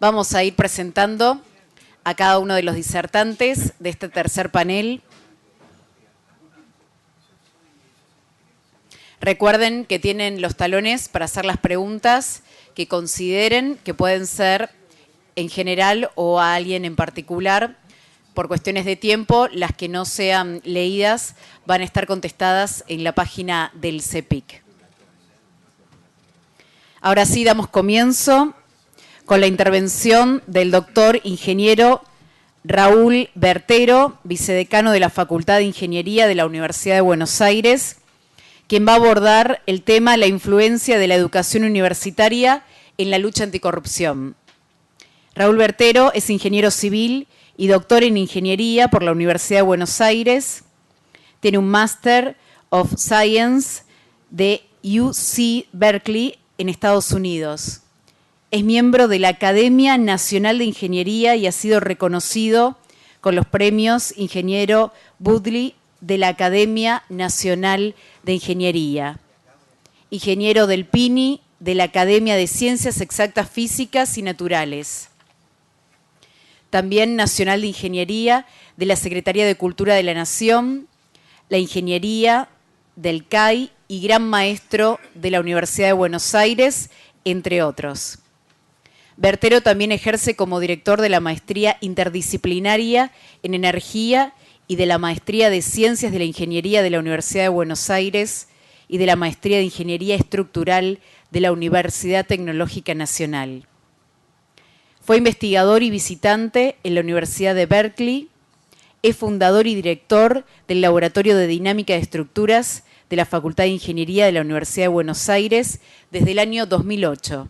Vamos a ir presentando a cada uno de los disertantes de este tercer panel. Recuerden que tienen los talones para hacer las preguntas que consideren que pueden ser en general o a alguien en particular. Por cuestiones de tiempo, las que no sean leídas van a estar contestadas en la página del CEPIC. Ahora sí, damos comienzo con la intervención del doctor ingeniero Raúl Bertero, vicedecano de la Facultad de Ingeniería de la Universidad de Buenos Aires, quien va a abordar el tema la influencia de la educación universitaria en la lucha anticorrupción. Raúl Bertero es ingeniero civil y doctor en Ingeniería por la Universidad de Buenos Aires. Tiene un Master of Science de UC Berkeley en Estados Unidos. Es miembro de la Academia Nacional de Ingeniería y ha sido reconocido con los premios Ingeniero Budley de la Academia Nacional de Ingeniería, ingeniero del PINI de la Academia de Ciencias Exactas Físicas y Naturales, también Nacional de Ingeniería de la Secretaría de Cultura de la Nación, la Ingeniería del CAI y Gran Maestro de la Universidad de Buenos Aires, entre otros. Bertero también ejerce como director de la Maestría Interdisciplinaria en Energía y de la Maestría de Ciencias de la Ingeniería de la Universidad de Buenos Aires y de la Maestría de Ingeniería Estructural de la Universidad Tecnológica Nacional. Fue investigador y visitante en la Universidad de Berkeley. Es fundador y director del Laboratorio de Dinámica de Estructuras de la Facultad de Ingeniería de la Universidad de Buenos Aires desde el año 2008.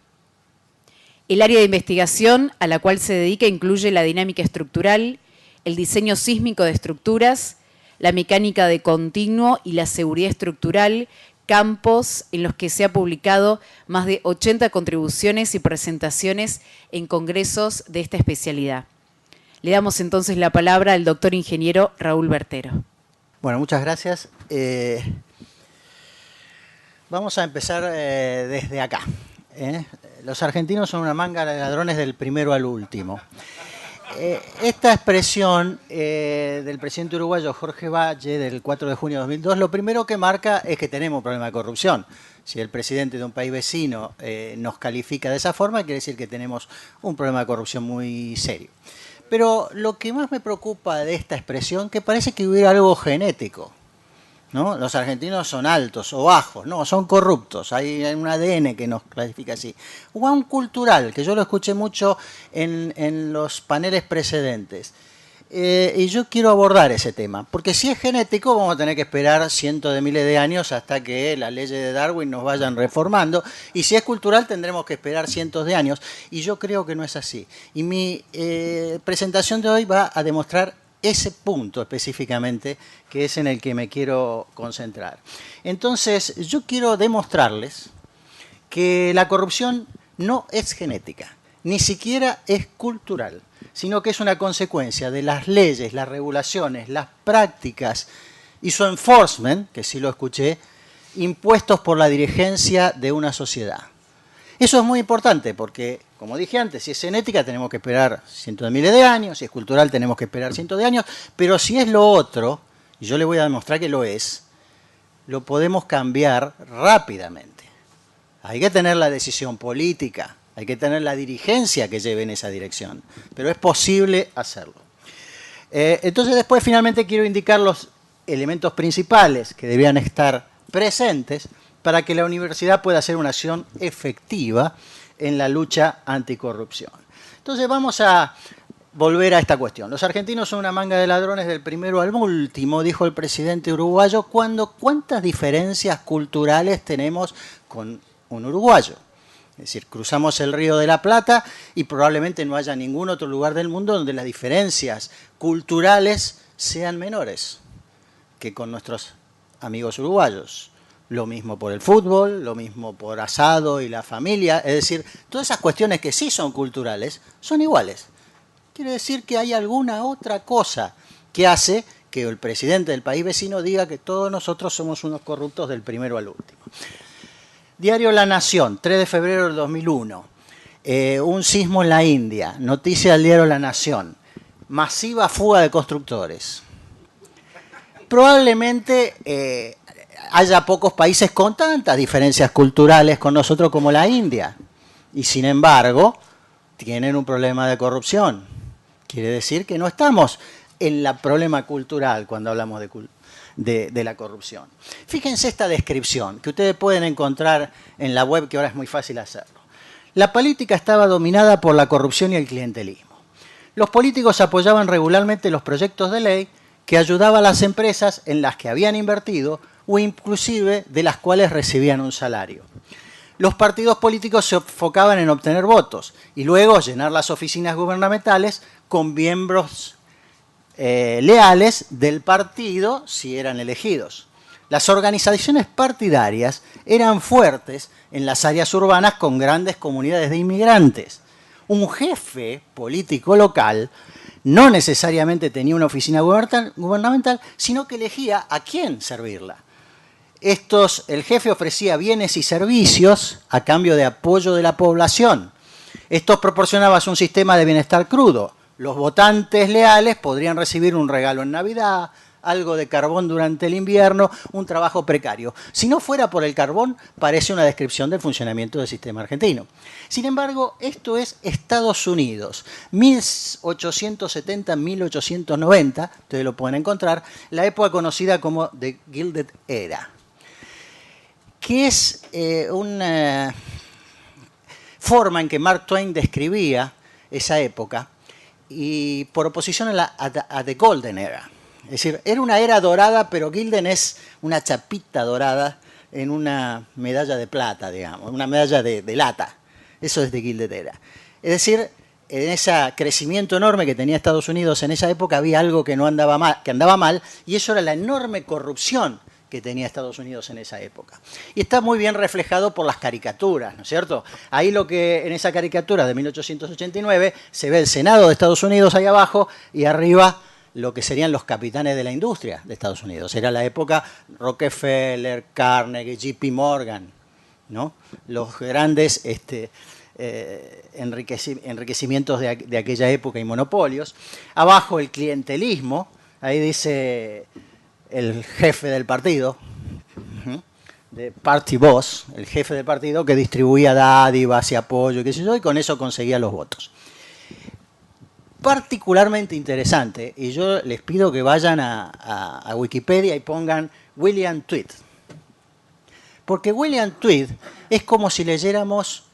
El área de investigación a la cual se dedica incluye la dinámica estructural, el diseño sísmico de estructuras, la mecánica de continuo y la seguridad estructural, campos en los que se ha publicado más de 80 contribuciones y presentaciones en congresos de esta especialidad. Le damos entonces la palabra al doctor ingeniero Raúl Bertero. Bueno, muchas gracias. Vamos a empezar desde acá. Los argentinos son una manga de ladrones del primero al último. Esta expresión del presidente uruguayo Jorge Valle del 4 de junio de 2002, lo primero que marca es que tenemos un problema de corrupción. Si el presidente de un país vecino nos califica de esa forma, quiere decir que tenemos un problema de corrupción muy serio. Pero lo que más me preocupa de esta expresión, que parece que hubiera algo genético, ¿no? Los argentinos son altos o bajos, no, son corruptos, hay un ADN que nos clasifica así. O un cultural, que yo lo escuché mucho en los paneles precedentes. Y yo quiero abordar ese tema, porque si es genético vamos a tener que esperar cientos de miles de años hasta que las leyes de Darwin nos vayan reformando, y si es cultural tendremos que esperar cientos de años, y yo creo que no es así. Y mi presentación de hoy va a demostrar ese punto específicamente, que es en el que me quiero concentrar. Entonces, yo quiero demostrarles que la corrupción no es genética, ni siquiera es cultural, sino que es una consecuencia de las leyes, las regulaciones, las prácticas y su enforcement, que sí lo escuché, impuestos por la dirigencia de una sociedad. Eso es muy importante porque, como dije antes, si es genética tenemos que esperar cientos de miles de años, si es cultural tenemos que esperar cientos de años, pero si es lo otro, y yo le voy a demostrar que lo es, lo podemos cambiar rápidamente. Hay que tener la decisión política, hay que tener la dirigencia que lleve en esa dirección, pero es posible hacerlo. Entonces después finalmente quiero indicar los elementos principales que debían estar presentes para que la universidad pueda hacer una acción efectiva en la lucha anticorrupción. Entonces vamos a volver a esta cuestión. Los argentinos son una manga de ladrones del primero al último, dijo el presidente uruguayo, ¿cuántas diferencias culturales tenemos con un uruguayo? Es decir, cruzamos el Río de la Plata y probablemente no haya ningún otro lugar del mundo donde las diferencias culturales sean menores que con nuestros amigos uruguayos. Lo mismo por el fútbol, lo mismo por asado y la familia. Es decir, todas esas cuestiones que sí son culturales son iguales. Quiere decir que hay alguna otra cosa que hace que el presidente del país vecino diga que todos nosotros somos unos corruptos del primero al último. Diario La Nación, 3 de febrero del 2001. Un sismo en la India, noticia del diario La Nación, masiva fuga de constructores. Probablemente haya pocos países con tantas diferencias culturales con nosotros como la India, y sin embargo tienen un problema de corrupción. Quiere decir que no estamos en el problema cultural cuando hablamos de la corrupción. Fíjense esta descripción que ustedes pueden encontrar en la web, que ahora es muy fácil hacerlo. La política estaba dominada por la corrupción y el clientelismo. Los políticos apoyaban regularmente los proyectos de ley que ayudaban a las empresas en las que habían invertido o inclusive de las cuales recibían un salario. Los partidos políticos se enfocaban en obtener votos y luego llenar las oficinas gubernamentales con miembros leales del partido si eran elegidos. Las organizaciones partidarias eran fuertes en las áreas urbanas con grandes comunidades de inmigrantes. Un jefe político local no necesariamente tenía una oficina gubernamental, sino que elegía a quién servirla. El jefe ofrecía bienes y servicios a cambio de apoyo de la población. Esto proporcionaba un sistema de bienestar crudo. Los votantes leales podrían recibir un regalo en Navidad, algo de carbón durante el invierno, un trabajo precario. Si no fuera por el carbón, parece una descripción del funcionamiento del sistema argentino. Sin embargo, esto es Estados Unidos, 1870-1890, ustedes lo pueden encontrar, la época conocida como The Gilded Era, que es una forma en que Mark Twain describía esa época, y por oposición a The Golden Era. Es decir, era una era dorada, pero Gilden es una chapita dorada en una medalla de plata, digamos, una medalla de lata. Eso es The Gilded Era. Es decir, en ese crecimiento enorme que tenía Estados Unidos en esa época había algo que andaba mal, y eso era la enorme corrupción que tenía Estados Unidos en esa época. Y está muy bien reflejado por las caricaturas, ¿no es cierto? Ahí en esa caricatura de 1889 se ve el Senado de Estados Unidos ahí abajo y arriba lo que serían los capitanes de la industria de Estados Unidos. Era la época Rockefeller, Carnegie, JP Morgan, ¿no? Los grandes enriquecimientos de aquella época y monopolios. Abajo el clientelismo, ahí dice el jefe del partido, de Party Boss, el jefe del partido que distribuía dádivas y apoyo, qué sé yo, y con eso conseguía los votos. Particularmente interesante, y yo les pido que vayan a Wikipedia y pongan William Tweed. Porque William Tweed es como si leyéramos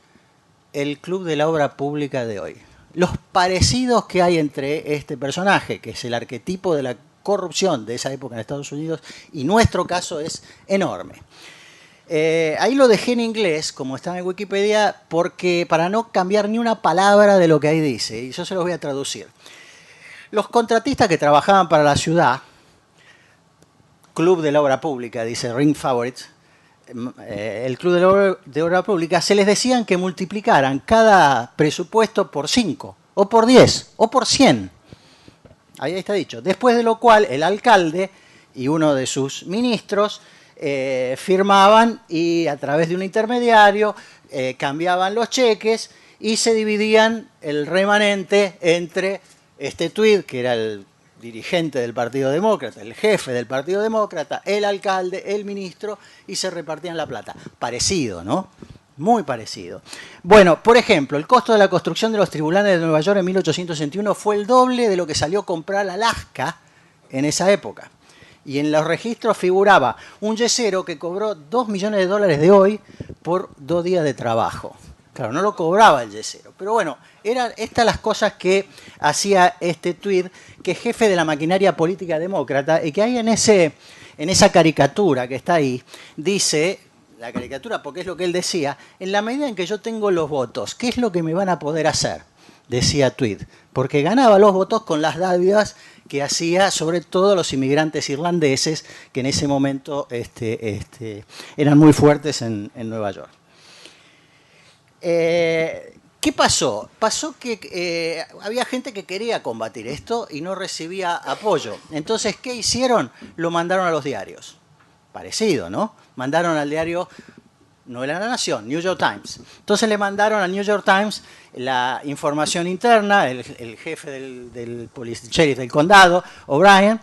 el Club de la Obra Pública de hoy. Los parecidos que hay entre este personaje, que es el arquetipo de la corrupción de esa época en Estados Unidos, y nuestro caso es enorme. Ahí lo dejé en inglés, como está en Wikipedia, porque para no cambiar ni una palabra de lo que ahí dice, y yo se los voy a traducir. Los contratistas que trabajaban para la ciudad, Club de la Obra Pública, dice Ring Favorites, el Club de Obra Pública, se les decían que multiplicaran cada presupuesto por 5, o por 10, o por 100. Ahí está dicho. Después de lo cual el alcalde y uno de sus ministros firmaban y a través de un intermediario cambiaban los cheques y se dividían el remanente entre Tweed, que era el dirigente del Partido Demócrata, el jefe del Partido Demócrata, el alcalde, el ministro, y se repartían la plata. Parecido, ¿no? Muy parecido. Bueno, por ejemplo, el costo de la construcción de los tribunales de Nueva York en 1861 fue el doble de lo que salió a comprar Alaska en esa época. Y en los registros figuraba un yesero que cobró $2 millones de hoy por 2 días de trabajo. Claro, no lo cobraba el yesero. Pero bueno, eran estas las cosas que hacía Tweed, que es jefe de la maquinaria política demócrata, y que ahí en esa caricatura que está ahí, dice... La caricatura, porque es lo que él decía, en la medida en que yo tengo los votos, ¿qué es lo que me van a poder hacer? Decía Tweed, porque ganaba los votos con las dádivas que hacía sobre todo los inmigrantes irlandeses, que en ese momento eran muy fuertes en Nueva York. ¿Qué pasó? Pasó que había gente que quería combatir esto y no recibía apoyo. Entonces, ¿qué hicieron? Lo mandaron a los diarios. Parecido, ¿no? Mandaron al diario no era La Nación, New York Times. Entonces le mandaron al New York Times la información interna, el jefe del sheriff del condado, O'Brien,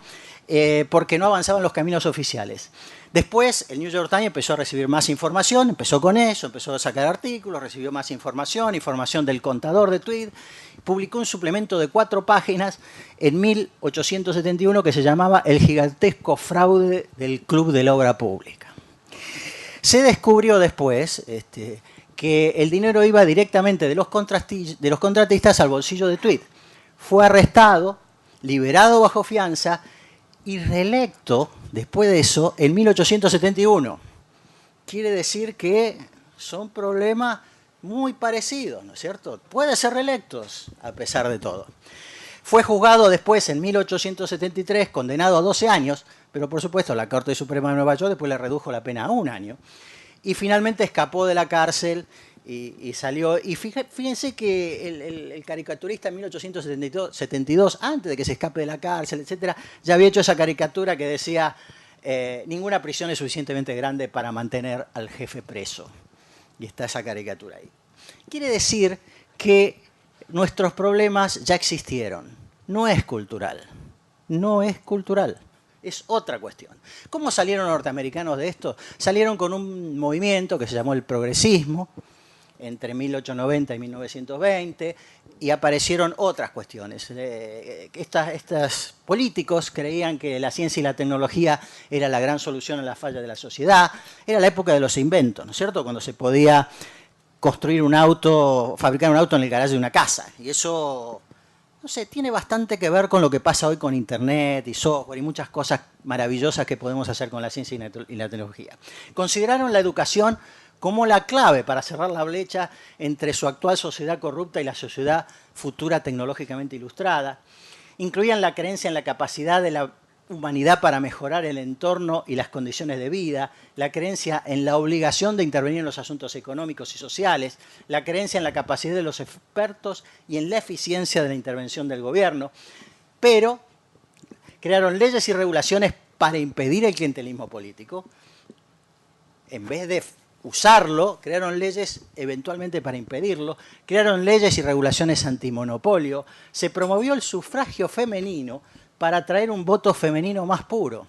porque no avanzaban los caminos oficiales. Después el New York Times empezó a recibir más información, empezó con eso, empezó a sacar artículos, recibió más información, información del contador de tweet, publicó un suplemento de 4 páginas en 1871 que se llamaba El gigantesco fraude del Club de la Obra Pública. Se descubrió después que el dinero iba directamente de los contratistas al bolsillo de Tweed. Fue arrestado, liberado bajo fianza y reelecto después de eso en 1871. Quiere decir que son problemas muy parecidos, ¿no es cierto? Puede ser reelecto a pesar de todo. Fue juzgado después en 1873, condenado a 12 años, pero por supuesto la Corte Suprema de Nueva York después le redujo la pena a 1 año. Y finalmente escapó de la cárcel y salió. Y fíjense que el caricaturista en 1872, antes de que se escape de la cárcel, etcétera, ya había hecho esa caricatura que decía ninguna prisión es suficientemente grande para mantener al jefe preso. Y está esa caricatura ahí. Quiere decir que nuestros problemas ya existieron. No es cultural. No es cultural. Es otra cuestión. ¿Cómo salieron los norteamericanos de esto? Salieron con un movimiento que se llamó el progresismo entre 1890 y 1920 y aparecieron otras cuestiones. Estos políticos creían que la ciencia y la tecnología era la gran solución a la falla de la sociedad. Era la época de los inventos, ¿no es cierto? Cuando se podía construir un auto, fabricar un auto en el garaje de una casa. Y eso, no sé, tiene bastante que ver con lo que pasa hoy con Internet y software y muchas cosas maravillosas que podemos hacer con la ciencia y la tecnología. Consideraron la educación como la clave para cerrar la brecha entre su actual sociedad corrupta y la sociedad futura tecnológicamente ilustrada. Incluían la creencia en la capacidad de la humanidad para mejorar el entorno y las condiciones de vida, la creencia en la obligación de intervenir en los asuntos económicos y sociales, la creencia en la capacidad de los expertos y en la eficiencia de la intervención del gobierno, pero crearon leyes y regulaciones para impedir el clientelismo político. En vez de usarlo, crearon leyes eventualmente para impedirlo, crearon leyes y regulaciones antimonopolio, se promovió el sufragio femenino para traer un voto femenino más puro.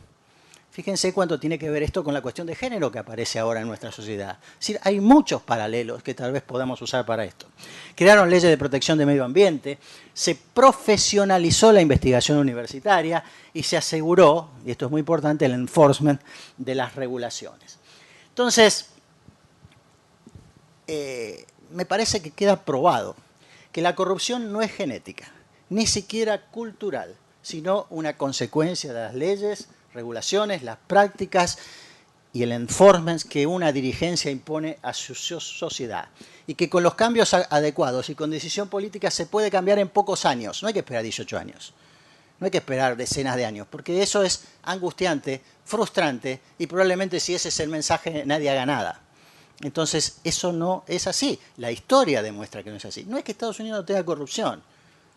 Fíjense cuánto tiene que ver esto con la cuestión de género que aparece ahora en nuestra sociedad. Es decir, hay muchos paralelos que tal vez podamos usar para esto. Crearon leyes de protección del medio ambiente, se profesionalizó la investigación universitaria y se aseguró, y esto es muy importante, el enforcement de las regulaciones. Entonces, me parece que queda probado que la corrupción no es genética, ni siquiera cultural, sino una consecuencia de las leyes, regulaciones, las prácticas y el enforcement que una dirigencia impone a su sociedad. Y que con los cambios adecuados y con decisión política se puede cambiar en pocos años. No hay que esperar 18 años. No hay que esperar decenas de años, porque eso es angustiante, frustrante y probablemente si ese es el mensaje nadie haga nada. Entonces, eso no es así. La historia demuestra que no es así. No es que Estados Unidos no tenga corrupción.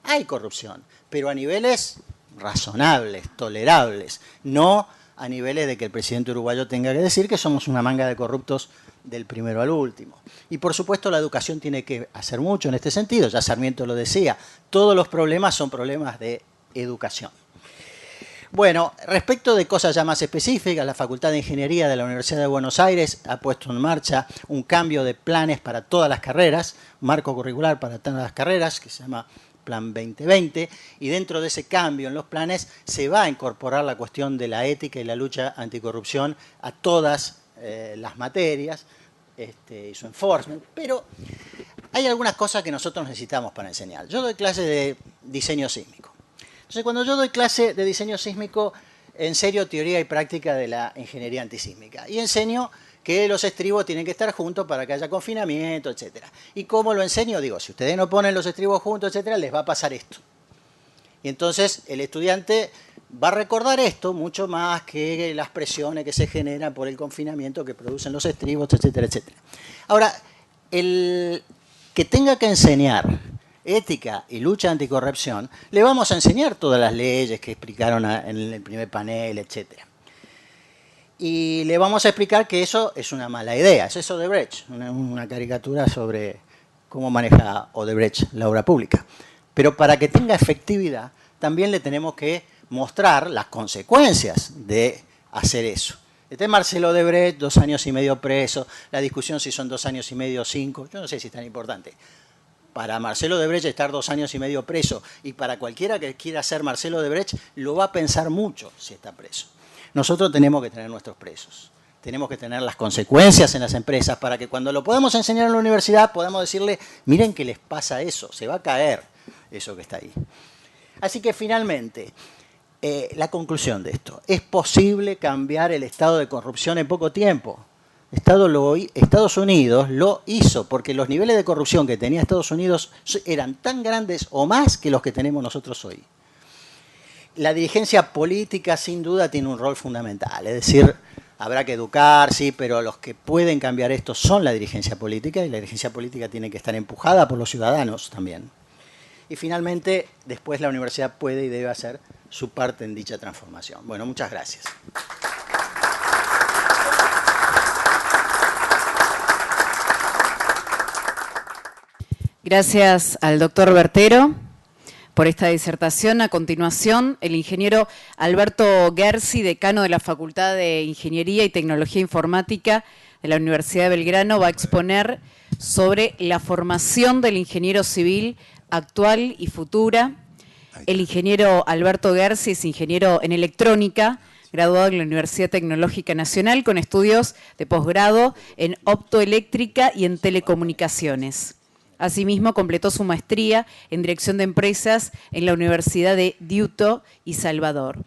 Hay corrupción, pero a niveles razonables, tolerables, no a niveles de que el presidente uruguayo tenga que decir que somos una manga de corruptos del primero al último. Y por supuesto la educación tiene que hacer mucho en este sentido, ya Sarmiento lo decía, todos los problemas son problemas de educación. Bueno, respecto de cosas ya más específicas, la Facultad de Ingeniería de la Universidad de Buenos Aires ha puesto en marcha un cambio de planes para todas las carreras, un marco curricular para todas las carreras, que se llama Plan 2020, y dentro de ese cambio en los planes se va a incorporar la cuestión de la ética y la lucha anticorrupción a todas las materias y su enforcement, pero hay algunas cosas que nosotros necesitamos para enseñar. Yo doy clases de diseño sísmico. Entonces, cuando yo doy clase de diseño sísmico, enseño teoría y práctica de la ingeniería antisísmica y enseño que los estribos tienen que estar juntos para que haya confinamiento, etc. ¿Y cómo lo enseño? Digo, si ustedes no ponen los estribos juntos, etc., les va a pasar esto. Y entonces el estudiante va a recordar esto mucho más que las presiones que se generan por el confinamiento que producen los estribos, etcétera, etcétera. Ahora, el que tenga que enseñar ética y lucha anticorrupción, le vamos a enseñar todas las leyes que explicaron en el primer panel, etcétera. Y le vamos a explicar que eso es una mala idea. Es eso Odebrecht, una caricatura sobre cómo maneja Odebrecht la obra pública. Pero para que tenga efectividad, también le tenemos que mostrar las consecuencias de hacer eso. Este es Marcelo Odebrecht, 2 años y medio preso, la discusión si son 2 años y medio o 5, yo no sé si es tan importante. Para Marcelo Odebrecht estar 2 años y medio preso, y para cualquiera que quiera ser Marcelo Odebrecht, lo va a pensar mucho si está preso. Nosotros tenemos que tener nuestros presos. Tenemos que tener las consecuencias en las empresas para que cuando lo podamos enseñar en la universidad podamos decirle, miren que les pasa eso, se va a caer eso que está ahí. Así que finalmente, la conclusión de esto, ¿es posible cambiar el estado de corrupción en poco tiempo? Estados Unidos lo hizo porque los niveles de corrupción que tenía Estados Unidos eran tan grandes o más que los que tenemos nosotros hoy. La dirigencia política sin duda tiene un rol fundamental, es decir, habrá que educar, sí, pero los que pueden cambiar esto son la dirigencia política y la dirigencia política tiene que estar empujada por los ciudadanos también. Y finalmente, después la universidad puede y debe hacer su parte en dicha transformación. Bueno, muchas gracias. Gracias al doctor Bertero por esta disertación. A continuación, el ingeniero Alberto Gersi, decano de la Facultad de Ingeniería y Tecnología Informática de la Universidad de Belgrano, va a exponer sobre la formación del ingeniero civil actual y futura. El ingeniero Alberto Gersi es ingeniero en electrónica, graduado en la Universidad Tecnológica Nacional con estudios de posgrado en optoeléctrica y en telecomunicaciones. Asimismo, completó su maestría en Dirección de Empresas en la Universidad de Deusto y Salvador.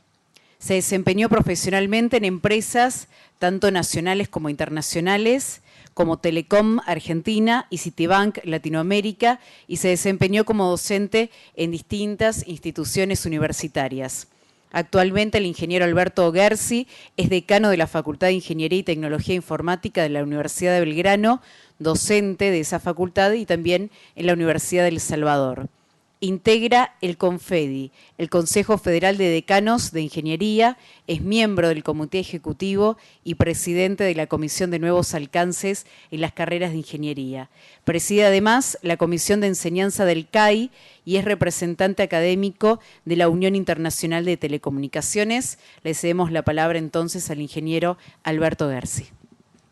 Se desempeñó profesionalmente en empresas tanto nacionales como internacionales, como Telecom Argentina y Citibank Latinoamérica, y se desempeñó como docente en distintas instituciones universitarias. Actualmente el ingeniero Alberto Gersi es decano de la Facultad de Ingeniería y Tecnología Informática de la Universidad de Belgrano, docente de esa facultad y también en la Universidad de El Salvador. Integra el CONFEDI, el Consejo Federal de Decanos de Ingeniería, es miembro del Comité Ejecutivo y presidente de la Comisión de Nuevos Alcances en las Carreras de Ingeniería. Preside además la Comisión de Enseñanza del CAI y es representante académico de la Unión Internacional de Telecomunicaciones. Le cedemos la palabra entonces al ingeniero Alberto Gersi.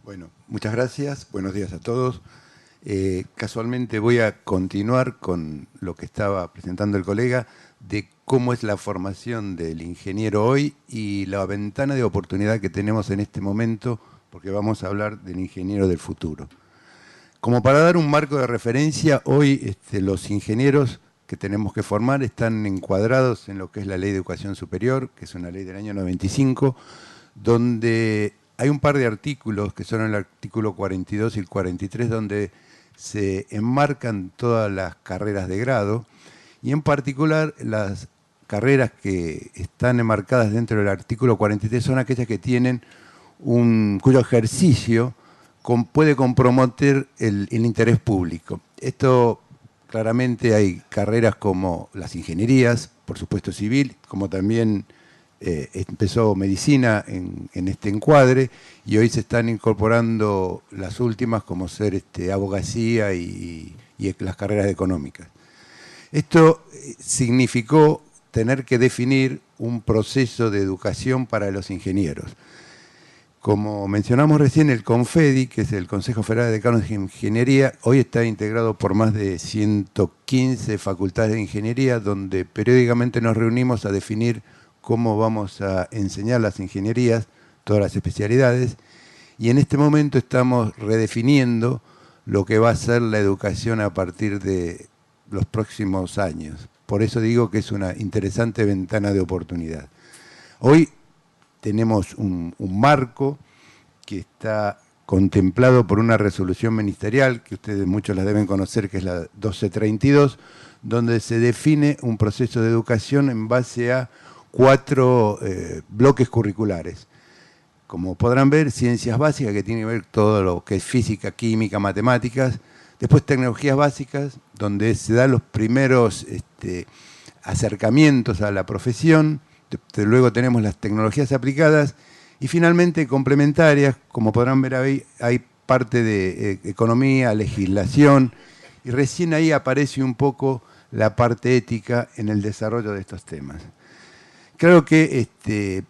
Bueno, muchas gracias. Buenos días a todos. Casualmente voy a continuar con lo que estaba presentando el colega de cómo es la formación del ingeniero hoy y la ventana de oportunidad que tenemos en este momento, porque vamos a hablar del ingeniero del futuro. Como para dar un marco de referencia, hoy los ingenieros que tenemos que formar están encuadrados en lo que es la Ley de Educación Superior, que es una ley del año 95, donde hay un par de artículos, que son el artículo 42 y el 43, donde se enmarcan todas las carreras de grado, y en particular las carreras que están enmarcadas dentro del artículo 43 son aquellas que tienen cuyo ejercicio puede comprometer el interés público. Esto claramente hay carreras como las ingenierías, por supuesto civil, como también empezó medicina en este encuadre, y hoy se están incorporando las últimas como ser abogacía y las carreras económicas. Esto significó tener que definir un proceso de educación para los ingenieros. Como mencionamos recién, el CONFEDI, que es el Consejo Federal de Decanos de Ingeniería, hoy está integrado por más de 115 facultades de ingeniería, donde periódicamente nos reunimos a definir cómo vamos a enseñar las ingenierías, todas las especialidades, y en este momento estamos redefiniendo lo que va a ser la educación a partir de los próximos años. Por eso digo que es una interesante ventana de oportunidad. Hoy tenemos un marco que está contemplado por una resolución ministerial, que ustedes muchos la deben conocer, que es la 1232, donde se define un proceso de educación en base a 4 bloques curriculares. Como podrán ver, ciencias básicas, que tiene que ver todo lo que es física, química, matemáticas. Después tecnologías básicas, donde se dan los primeros acercamientos a la profesión. Luego tenemos las tecnologías aplicadas Y finalmente, complementarias, como podrán ver ahí, hay parte de economía, legislación, y recién ahí aparece un poco la parte ética en el desarrollo de estos temas. Claro que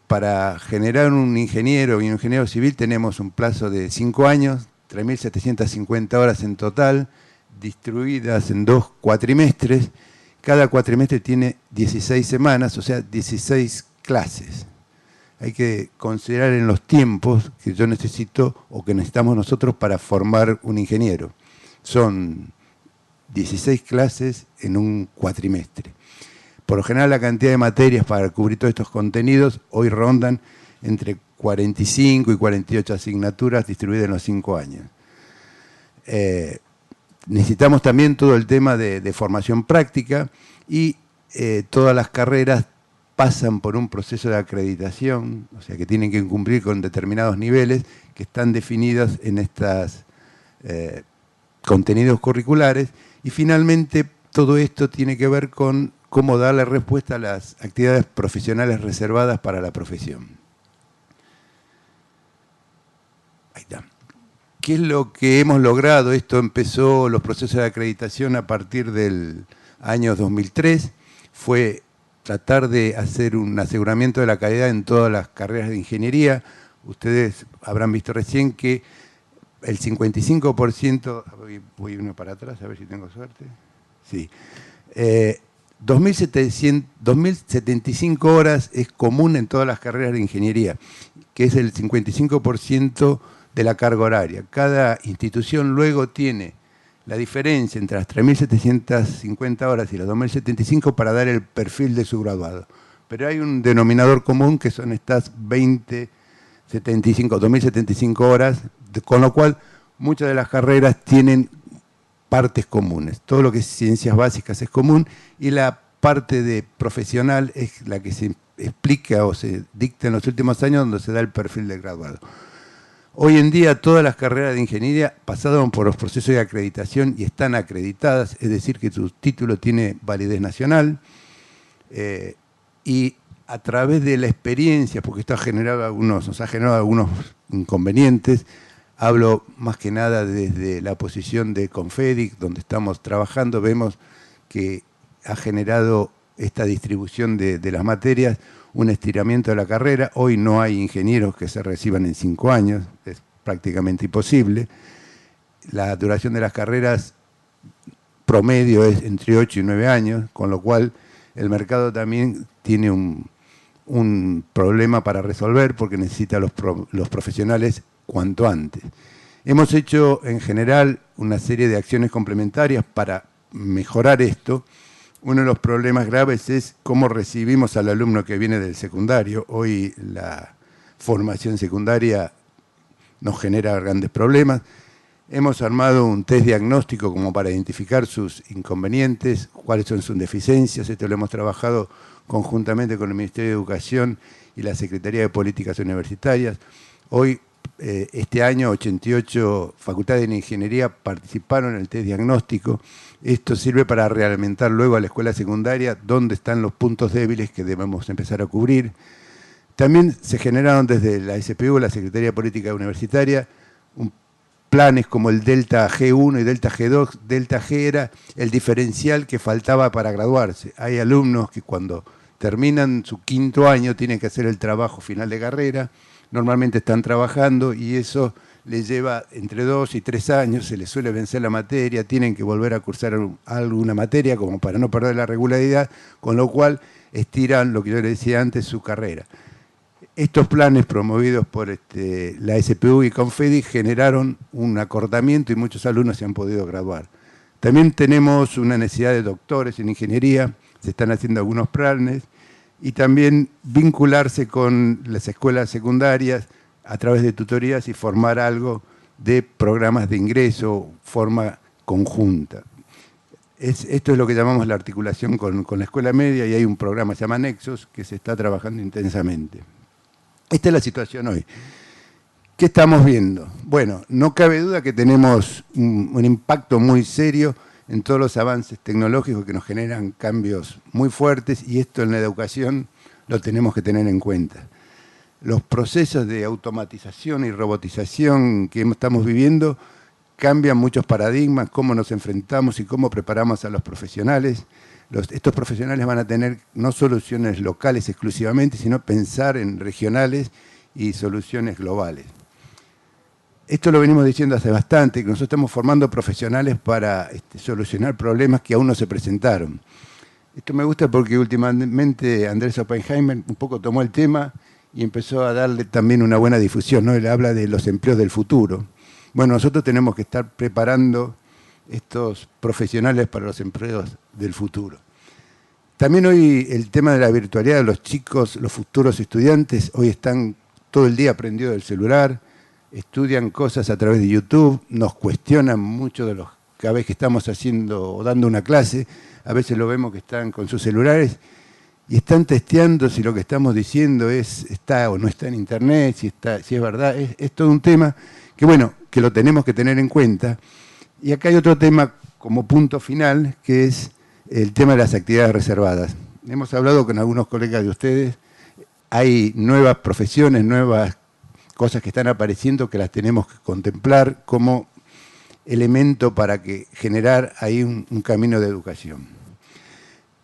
para generar un ingeniero y un ingeniero civil tenemos un plazo de 5 años, 3.750 horas en total, distribuidas en 2 cuatrimestres. Cada cuatrimestre tiene 16 semanas, o sea, 16 clases. Hay que considerar en los tiempos que yo necesito o que necesitamos nosotros para formar un ingeniero. Son 16 clases en un cuatrimestre. Por lo general, la cantidad de materias para cubrir todos estos contenidos hoy rondan entre 45 y 48 asignaturas distribuidas en los 5 años. Necesitamos también todo el tema de formación práctica y todas las carreras pasan por un proceso de acreditación, o sea que tienen que cumplir con determinados niveles que están definidos en estos contenidos curriculares, y finalmente todo esto tiene que ver con cómo darle respuesta a las actividades profesionales reservadas para la profesión. Ahí está. ¿Qué es lo que hemos logrado? Esto empezó los procesos de acreditación a partir del año 2003, fue tratar de hacer un aseguramiento de la calidad en todas las carreras de ingeniería. Ustedes habrán visto recién que el 55%, voy uno para atrás a ver si tengo suerte, sí, 2.075 horas es común en todas las carreras de ingeniería, que es el 55% de la carga horaria. Cada institución luego tiene la diferencia entre las 3.750 horas y las 2.075 para dar el perfil de su graduado. Pero hay un denominador común que son estas 2.075 horas, con lo cual muchas de las carreras tienen partes comunes. Todo lo que es ciencias básicas es común y la parte de profesional es la que se explica o se dicta en los últimos años donde se da el perfil del graduado. Hoy en día todas las carreras de ingeniería pasaron por los procesos de acreditación y están acreditadas, es decir, que su título tiene validez nacional, y a través de la experiencia, porque esto nos ha generado algunos inconvenientes, hablo más que nada desde la posición de Confedic, donde estamos trabajando, vemos que ha generado esta distribución de las materias un estiramiento de la carrera. Hoy no hay ingenieros que se reciban en 5 años, es prácticamente imposible. La duración de las carreras promedio es entre 8 y 9 años, con lo cual el mercado también tiene un problema para resolver porque necesita los profesionales cuanto antes. Hemos hecho en general una serie de acciones complementarias para mejorar esto. Uno de los problemas graves es cómo recibimos al alumno que viene del secundario. Hoy la formación secundaria nos genera grandes problemas. Hemos armado un test diagnóstico como para identificar sus inconvenientes, cuáles son sus deficiencias. Esto lo hemos trabajado conjuntamente con el Ministerio de Educación y la Secretaría de Políticas Universitarias. Hoy, este año, 88 facultades de ingeniería participaron en el test diagnóstico. Esto sirve para realimentar luego a la escuela secundaria dónde están los puntos débiles que debemos empezar a cubrir. También se generaron desde la SPU, la Secretaría de Política Universitaria, planes como el Delta G1 y Delta G2. Delta G era el diferencial que faltaba para graduarse. Hay alumnos que cuando terminan su 5º año tienen que hacer el trabajo final de carrera, normalmente están trabajando y eso les lleva entre 2 y 3 años, se les suele vencer la materia, tienen que volver a cursar alguna materia como para no perder la regularidad, con lo cual estiran, lo que yo les decía antes, su carrera. Estos planes promovidos por la SPU y Confedic generaron un acortamiento y muchos alumnos se han podido graduar. También tenemos una necesidad de doctores en ingeniería, se están haciendo algunos planes, y también vincularse con las escuelas secundarias a través de tutorías y formar algo de programas de ingreso, forma conjunta. Esto es lo que llamamos la articulación con la escuela media, y hay un programa que se llama Nexos que se está trabajando intensamente. Esta es la situación hoy. ¿Qué estamos viendo? Bueno, no cabe duda que tenemos un impacto muy serio en todos los avances tecnológicos que nos generan cambios muy fuertes, y esto en la educación lo tenemos que tener en cuenta. los procesos de automatización y robotización que estamos viviendo cambian muchos paradigmas, cómo nos enfrentamos y cómo preparamos a los profesionales. Estos profesionales van a tener no soluciones locales exclusivamente, sino pensar en regionales y soluciones globales. Esto lo venimos diciendo hace bastante, que nosotros estamos formando profesionales para solucionar problemas que aún no se presentaron. Esto me gusta porque últimamente Andrés Oppenheimer un poco tomó el tema y empezó a darle también una buena difusión, ¿no? Él habla de los empleos del futuro. Bueno, nosotros tenemos que estar preparando estos profesionales para los empleos del futuro. También hoy el tema de la virtualidad de los chicos, los futuros estudiantes, hoy están todo el día prendidos del celular, estudian cosas a través de YouTube, nos cuestionan mucho de los cada vez que estamos haciendo o dando una clase, a veces lo vemos que están con sus celulares y están testeando si lo que estamos diciendo está o no está en internet, si es verdad, es todo un tema que bueno, que lo tenemos que tener en cuenta. Y acá hay otro tema como punto final, que es el tema de las actividades reservadas. Hemos hablado con algunos colegas de ustedes, hay nuevas profesiones, nuevas cosas que están apareciendo que las tenemos que contemplar como elemento para generar ahí un camino de educación.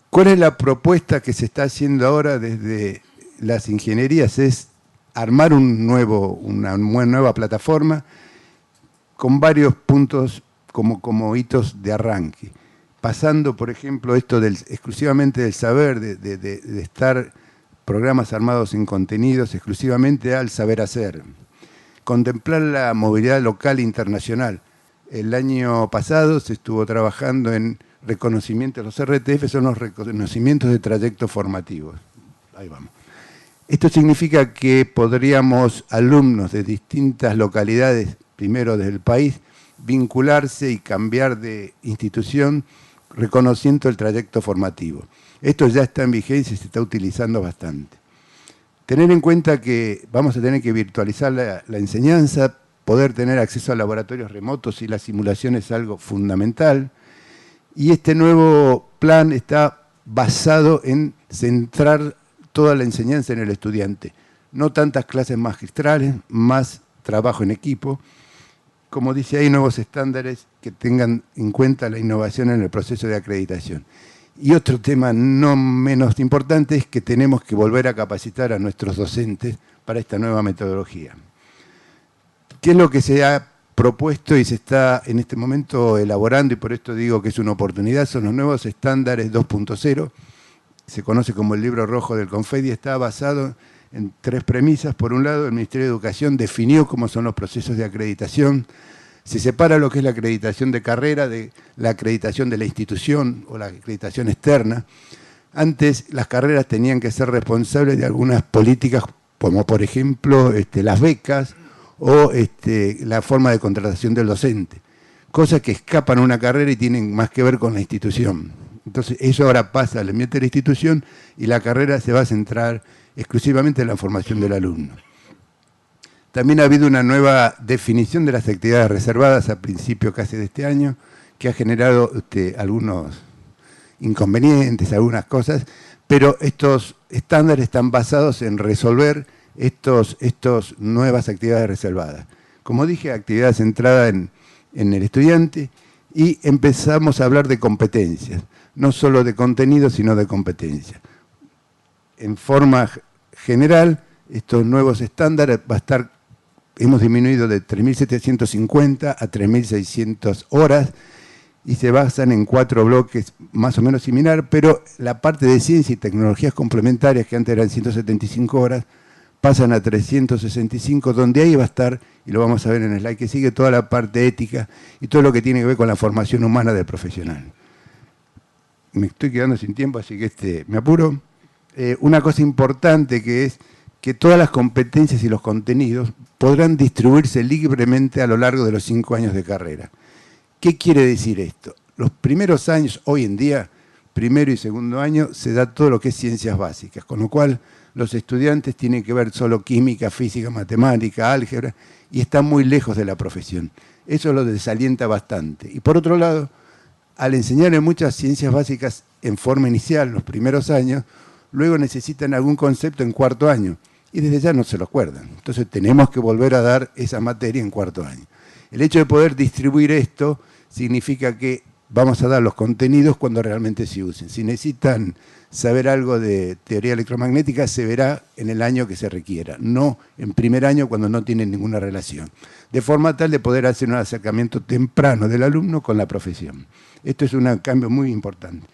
¿Cuál es la propuesta que se está haciendo ahora desde las ingenierías? Es armar una nueva plataforma con varios puntos como hitos de arranque. Pasando, por ejemplo, esto exclusivamente del saber, de estar programas armados en contenidos, exclusivamente al saber hacer. Contemplar la movilidad local e internacional. El año pasado se estuvo trabajando en reconocimientos, los RTF son los reconocimientos de trayectos formativos. Ahí vamos. Esto significa que podríamos, alumnos de distintas localidades, primero del país, vincularse y cambiar de institución reconociendo el trayecto formativo. Esto ya está en vigencia y se está utilizando bastante. Tener en cuenta que vamos a tener que virtualizar la enseñanza, poder tener acceso a laboratorios remotos y la simulación es algo fundamental. Y este nuevo plan está basado en centrar toda la enseñanza en el estudiante. No tantas clases magistrales, más trabajo en equipo. Como dice, hay nuevos estándares que tengan en cuenta la innovación en el proceso de acreditación. Y otro tema no menos importante es que tenemos que volver a capacitar a nuestros docentes para esta nueva metodología. ¿Qué es lo que se ha propuesto y se está en este momento elaborando? Y por esto digo que es una oportunidad, son los nuevos estándares 2.0, se conoce como el libro rojo del CONFEDI, está basado en 3 premisas. Por un lado, el Ministerio de Educación definió cómo son los procesos de acreditación, se separa lo que es la acreditación de carrera de la acreditación de la institución o la acreditación externa. Antes las carreras tenían que ser responsables de algunas políticas, como por ejemplo las becas o la forma de contratación del docente, cosas que escapan a una carrera y tienen más que ver con la institución. Entonces eso ahora pasa al ambiente de la institución y la carrera se va a centrar exclusivamente en la formación del alumno. También ha habido una nueva definición de las actividades reservadas a principio casi de este año, que ha generado algunos inconvenientes, algunas cosas, pero estos estándares están basados en resolver estas nuevas actividades reservadas. Como dije, actividad centrada en el estudiante y empezamos a hablar de competencias, no solo de contenido, sino de competencias. En forma general, estos nuevos estándares hemos disminuido de 3.750 a 3.600 horas y se basan en 4 bloques más o menos similar, pero la parte de ciencia y tecnologías complementarias, que antes eran 175 horas, pasan a 365, donde ahí va a estar, y lo vamos a ver en el slide que sigue, toda la parte ética y todo lo que tiene que ver con la formación humana del profesional. Me estoy quedando sin tiempo, así que me apuro. Una cosa importante que es que todas las competencias y los contenidos podrán distribuirse libremente a lo largo de los 5 años de carrera. ¿Qué quiere decir esto? Los primeros años, hoy en día, primero y segundo año, se da todo lo que es ciencias básicas, con lo cual los estudiantes tienen que ver solo química, física, matemática, álgebra, y están muy lejos de la profesión. Eso lo desalienta bastante. Y por otro lado, al enseñarle muchas ciencias básicas en forma inicial, en los primeros años, luego necesitan algún concepto en 4º año. y desde ya no se lo acuerdan. Entonces tenemos que volver a dar esa materia en cuarto año. El hecho de poder distribuir esto significa que vamos a dar los contenidos cuando realmente se usen. Si necesitan saber algo de teoría electromagnética, se verá en el año que se requiera, no en primer año cuando no tienen ninguna relación. De forma tal de poder hacer un acercamiento temprano del alumno con la profesión. Esto es un cambio muy importante.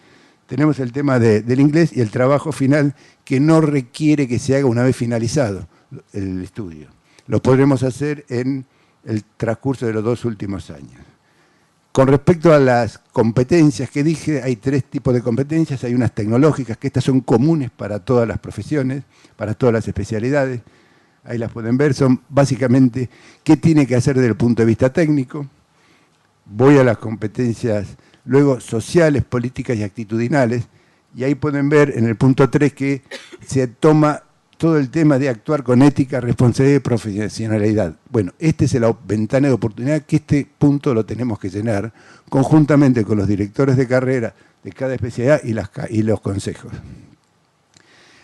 Tenemos el tema del inglés y el trabajo final que no requiere que se haga una vez finalizado el estudio. Lo podremos hacer en el transcurso de los 2 últimos años. Con respecto a las competencias que dije, hay 3 tipos de competencias. Hay unas tecnológicas, que estas son comunes para todas las profesiones, para todas las especialidades. Ahí las pueden ver, son básicamente qué tiene que hacer desde el punto de vista técnico. Voy a las competencias, luego sociales, políticas y actitudinales. Y ahí pueden ver en el punto 3 que se toma todo el tema de actuar con ética, responsabilidad y profesionalidad. Bueno, esta es la ventana de oportunidad que este punto lo tenemos que llenar conjuntamente con los directores de carrera de cada especialidad y los consejos.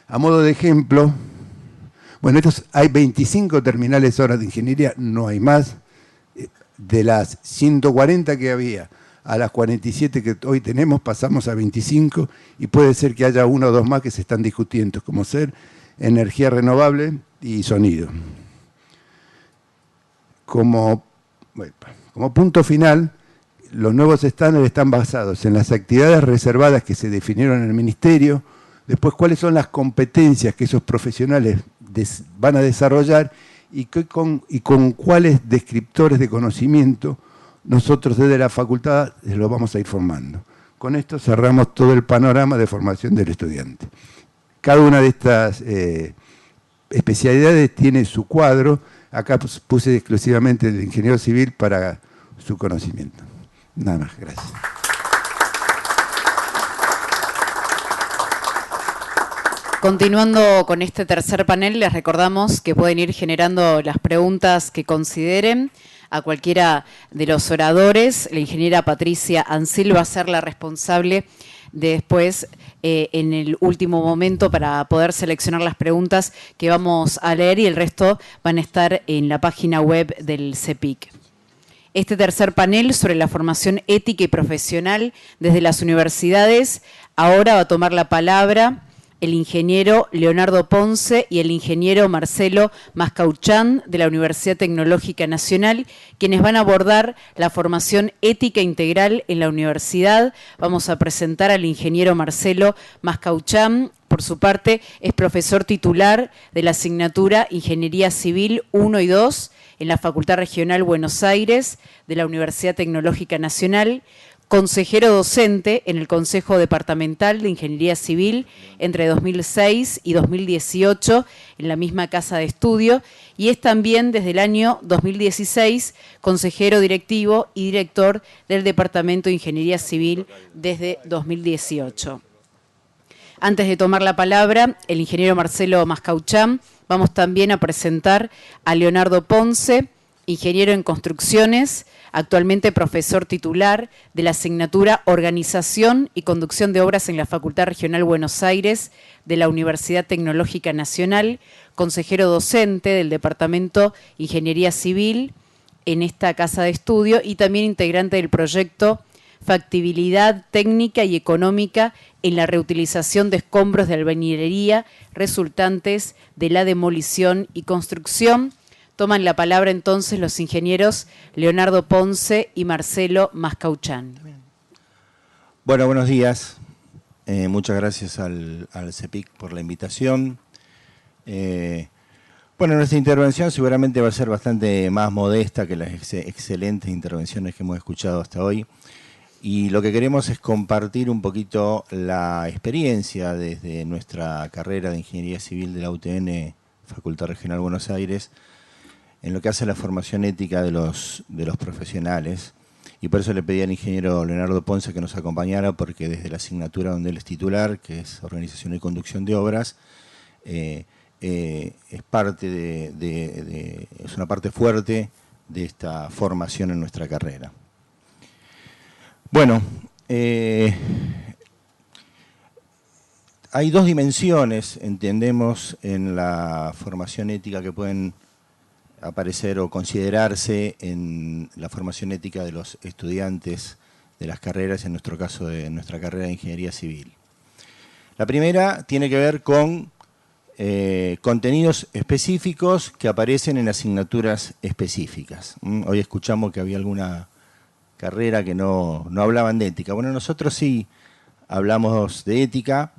A modo de ejemplo, bueno, hay 25 terminales horas de ingeniería, no hay más. De las 140 que había a las 47 que hoy tenemos, pasamos a 25 y puede ser que haya 1 o 2 más que se están discutiendo, como ser energía renovable y sonido. Como punto final, los nuevos estándares están basados en las actividades reservadas que se definieron en el Ministerio, después cuáles son las competencias que esos profesionales van a desarrollar y con cuáles descriptores de conocimiento nosotros desde la facultad les lo vamos a ir formando. Con esto cerramos todo el panorama de formación del estudiante. Cada una de estas especialidades tiene su cuadro. Acá puse exclusivamente el de ingeniero civil para su conocimiento. Nada más, gracias. Continuando con este tercer panel, les recordamos que pueden ir generando las preguntas que consideren a cualquiera de los oradores. La ingeniera Patricia Ancil va a ser la responsable de después, en el último momento, para poder seleccionar las preguntas que vamos a leer, y el resto van a estar en la página web del CEPIC. Este tercer panel sobre la formación ética y profesional desde las universidades, ahora va a tomar la palabra el ingeniero Leonardo Ponce y el ingeniero Marcelo Mascauchán de la Universidad Tecnológica Nacional, quienes van a abordar la formación ética integral en la universidad. Vamos a presentar al ingeniero Marcelo Mascauchán. Por su parte, es profesor titular de la asignatura Ingeniería Civil 1 y 2 en la Facultad Regional Buenos Aires de la Universidad Tecnológica Nacional, consejero docente en el Consejo Departamental de Ingeniería Civil entre 2006 y 2018 en la misma casa de estudio, y es también desde el año 2016 consejero directivo y director del Departamento de Ingeniería Civil desde 2018. Antes de tomar la palabra, el ingeniero Marcelo Mascauchán, vamos también a presentar a Leonardo Ponce, ingeniero en construcciones, actualmente profesor titular de la asignatura Organización y Conducción de Obras en la Facultad Regional Buenos Aires de la Universidad Tecnológica Nacional, consejero docente del Departamento Ingeniería Civil en esta casa de estudio y también integrante del proyecto Factibilidad Técnica y Económica en la reutilización de escombros de albañilería resultantes de la demolición y construcción. Toman la palabra entonces los ingenieros Leonardo Ponce y Marcelo Mascauchán. Bueno, buenos días. Muchas gracias al CEPIC por la invitación. Bueno, nuestra intervención seguramente va a ser bastante más modesta que las excelentes intervenciones que hemos escuchado hasta hoy. Y lo que queremos es compartir un poquito la experiencia desde nuestra carrera de Ingeniería Civil de la UTN, Facultad Regional Buenos Aires, en lo que hace la formación ética de los profesionales. Y por eso le pedí al ingeniero Leonardo Ponce que nos acompañara, porque desde la asignatura donde él es titular, que es Organización y Conducción de Obras, es una parte fuerte de esta formación en nuestra carrera. Bueno, Hay dos dimensiones, entendemos, en la formación ética que pueden aparecer o considerarse en la formación ética de los estudiantes de las carreras, en nuestro caso de nuestra carrera de Ingeniería Civil. La primera tiene que ver con contenidos específicos que aparecen en asignaturas específicas. Hoy escuchamos que había alguna carrera que no hablaban de ética. Bueno, nosotros sí hablamos de ética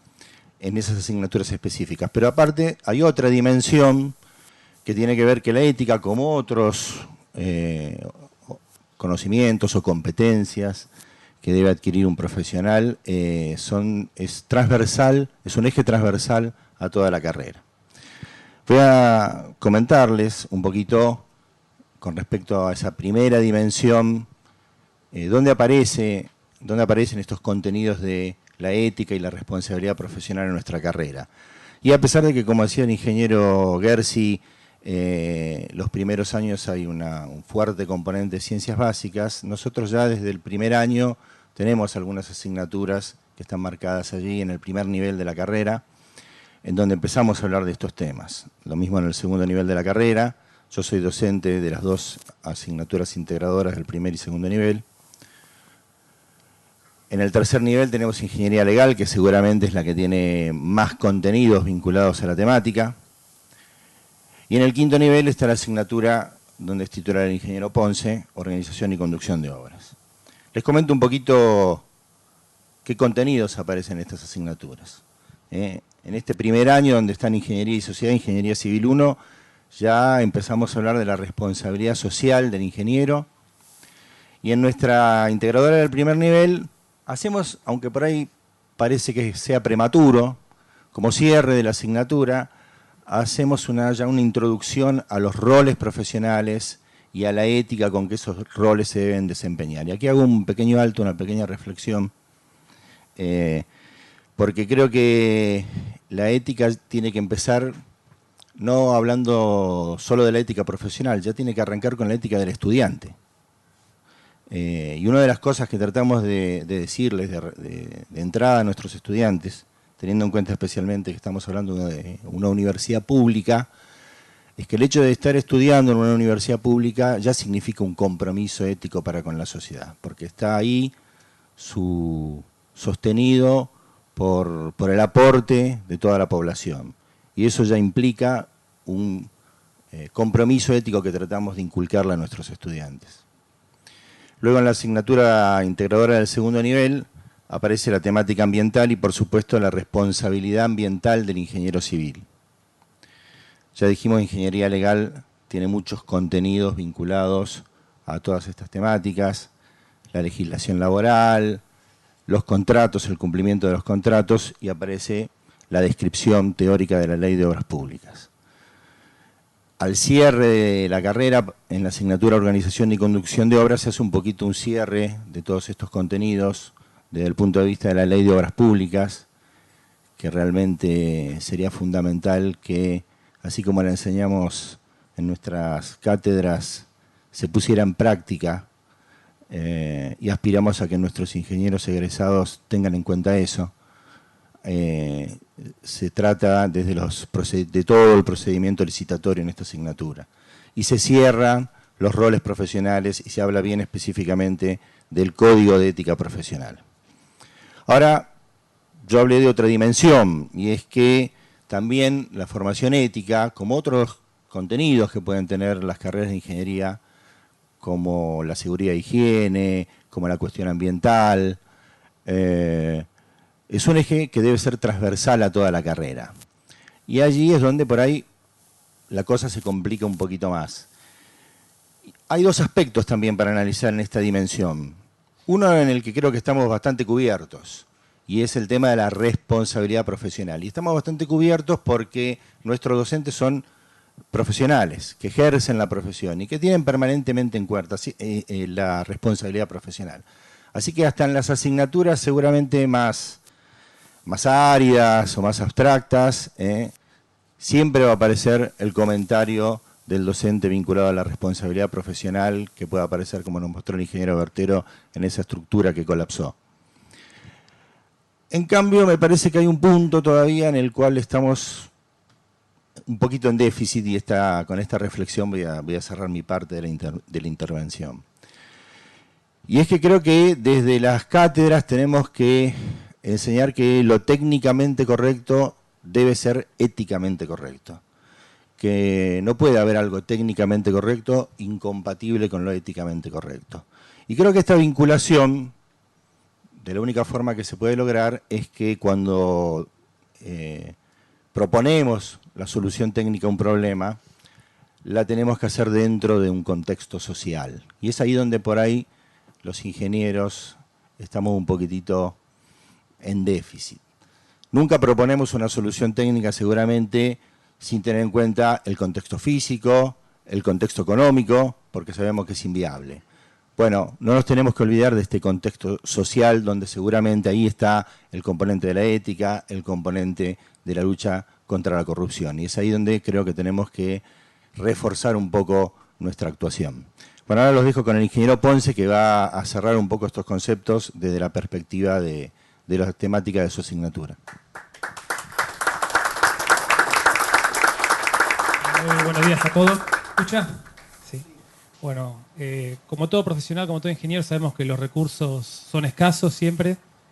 en esas asignaturas específicas, pero aparte hay otra dimensión que tiene que ver que la ética, como otros conocimientos o competencias que debe adquirir un profesional, es transversal, es un eje transversal a toda la carrera. Voy a comentarles un poquito con respecto a esa primera dimensión, dónde aparecen estos contenidos de la ética y la responsabilidad profesional en nuestra carrera. Y a pesar de que, como decía el ingeniero Gersi, los primeros años hay un fuerte componente de ciencias básicas, nosotros ya desde el primer año tenemos algunas asignaturas que están marcadas allí en el primer nivel de la carrera, en donde empezamos a hablar de estos temas. Lo mismo en el segundo nivel de la carrera. Yo soy docente de las dos asignaturas integradoras del primer y segundo nivel. En el tercer nivel tenemos Ingeniería Legal, que seguramente es la que tiene más contenidos vinculados a la temática. Y en el quinto nivel está la asignatura donde es titular el ingeniero Ponce, Organización y Conducción de Obras. Les comento un poquito qué contenidos aparecen en estas asignaturas. En este primer año, donde están Ingeniería y Sociedad, Ingeniería Civil 1, ya empezamos a hablar de la responsabilidad social del ingeniero. Y en nuestra integradora del primer nivel, hacemos, aunque por ahí parece que sea prematuro, como cierre de la asignatura, hacemos ya una introducción a los roles profesionales y a la ética con que esos roles se deben desempeñar. Y aquí hago un pequeño alto, una pequeña reflexión, porque creo que la ética tiene que empezar no hablando solo de la ética profesional, ya tiene que arrancar con la ética del estudiante. Y una de las cosas que tratamos de decirles de entrada a nuestros estudiantes, teniendo en cuenta especialmente que estamos hablando de una universidad pública, es que el hecho de estar estudiando en una universidad pública ya significa un compromiso ético para con la sociedad, porque está ahí sostenido por el aporte de toda la población. Y eso ya implica un compromiso ético que tratamos de inculcarle a nuestros estudiantes. Luego en la asignatura integradora del segundo nivel aparece la temática ambiental y por supuesto la responsabilidad ambiental del ingeniero civil. Ya dijimos, Ingeniería Legal tiene muchos contenidos vinculados a todas estas temáticas, la legislación laboral, los contratos, el cumplimiento de los contratos, y aparece la descripción teórica de la Ley de Obras Públicas. Al cierre de la carrera, en la asignatura Organización y Conducción de Obras, se hace un poquito un cierre de todos estos contenidos desde el punto de vista de la Ley de Obras Públicas, que realmente sería fundamental que, así como la enseñamos en nuestras cátedras, se pusiera en práctica, y aspiramos a que nuestros ingenieros egresados tengan en cuenta eso. Se trata de todo el procedimiento licitatorio en esta asignatura. Y se cierran los roles profesionales y se habla bien específicamente del Código de Ética Profesional. Ahora, yo hablé de otra dimensión, y es que también la formación ética, como otros contenidos que pueden tener las carreras de ingeniería, como la seguridad e higiene, como la cuestión ambiental, es un eje que debe ser transversal a toda la carrera. Y allí es donde por ahí la cosa se complica un poquito más. Hay dos aspectos también para analizar en esta dimensión. Uno en el que creo que estamos bastante cubiertos, y es el tema de la responsabilidad profesional. Y estamos bastante cubiertos porque nuestros docentes son profesionales, que ejercen la profesión y que tienen permanentemente en cuenta la responsabilidad profesional. Así que hasta en las asignaturas seguramente más áridas o más abstractas, siempre va a aparecer el comentario del docente vinculado a la responsabilidad profesional, que puede aparecer, como nos mostró el ingeniero Bertero, en esa estructura que colapsó. En cambio, me parece que hay un punto todavía en el cual estamos un poquito en déficit y con esta reflexión voy a cerrar mi parte de la intervención. Y es que creo que desde las cátedras tenemos que enseñar que lo técnicamente correcto debe ser éticamente correcto. Que no puede haber algo técnicamente correcto incompatible con lo éticamente correcto. Y creo que esta vinculación, de la única forma que se puede lograr, es que cuando proponemos la solución técnica a un problema, la tenemos que hacer dentro de un contexto social. Y es ahí donde por ahí los ingenieros estamos un poquitito en déficit. Nunca proponemos una solución técnica seguramente sin tener en cuenta el contexto físico, el contexto económico, porque sabemos que es inviable. Bueno, no nos tenemos que olvidar de este contexto social donde seguramente ahí está el componente de la ética, el componente de la lucha contra la corrupción. Y es ahí donde creo que tenemos que reforzar un poco nuestra actuación. Bueno, ahora los dejo con el ingeniero Ponce, que va a cerrar un poco estos conceptos desde la perspectiva de la temática de su asignatura. Buenos días a todos. ¿Escucha? Sí. Bueno, como todo profesional, como todo ingeniero, sabemos que los recursos son escasos siempre.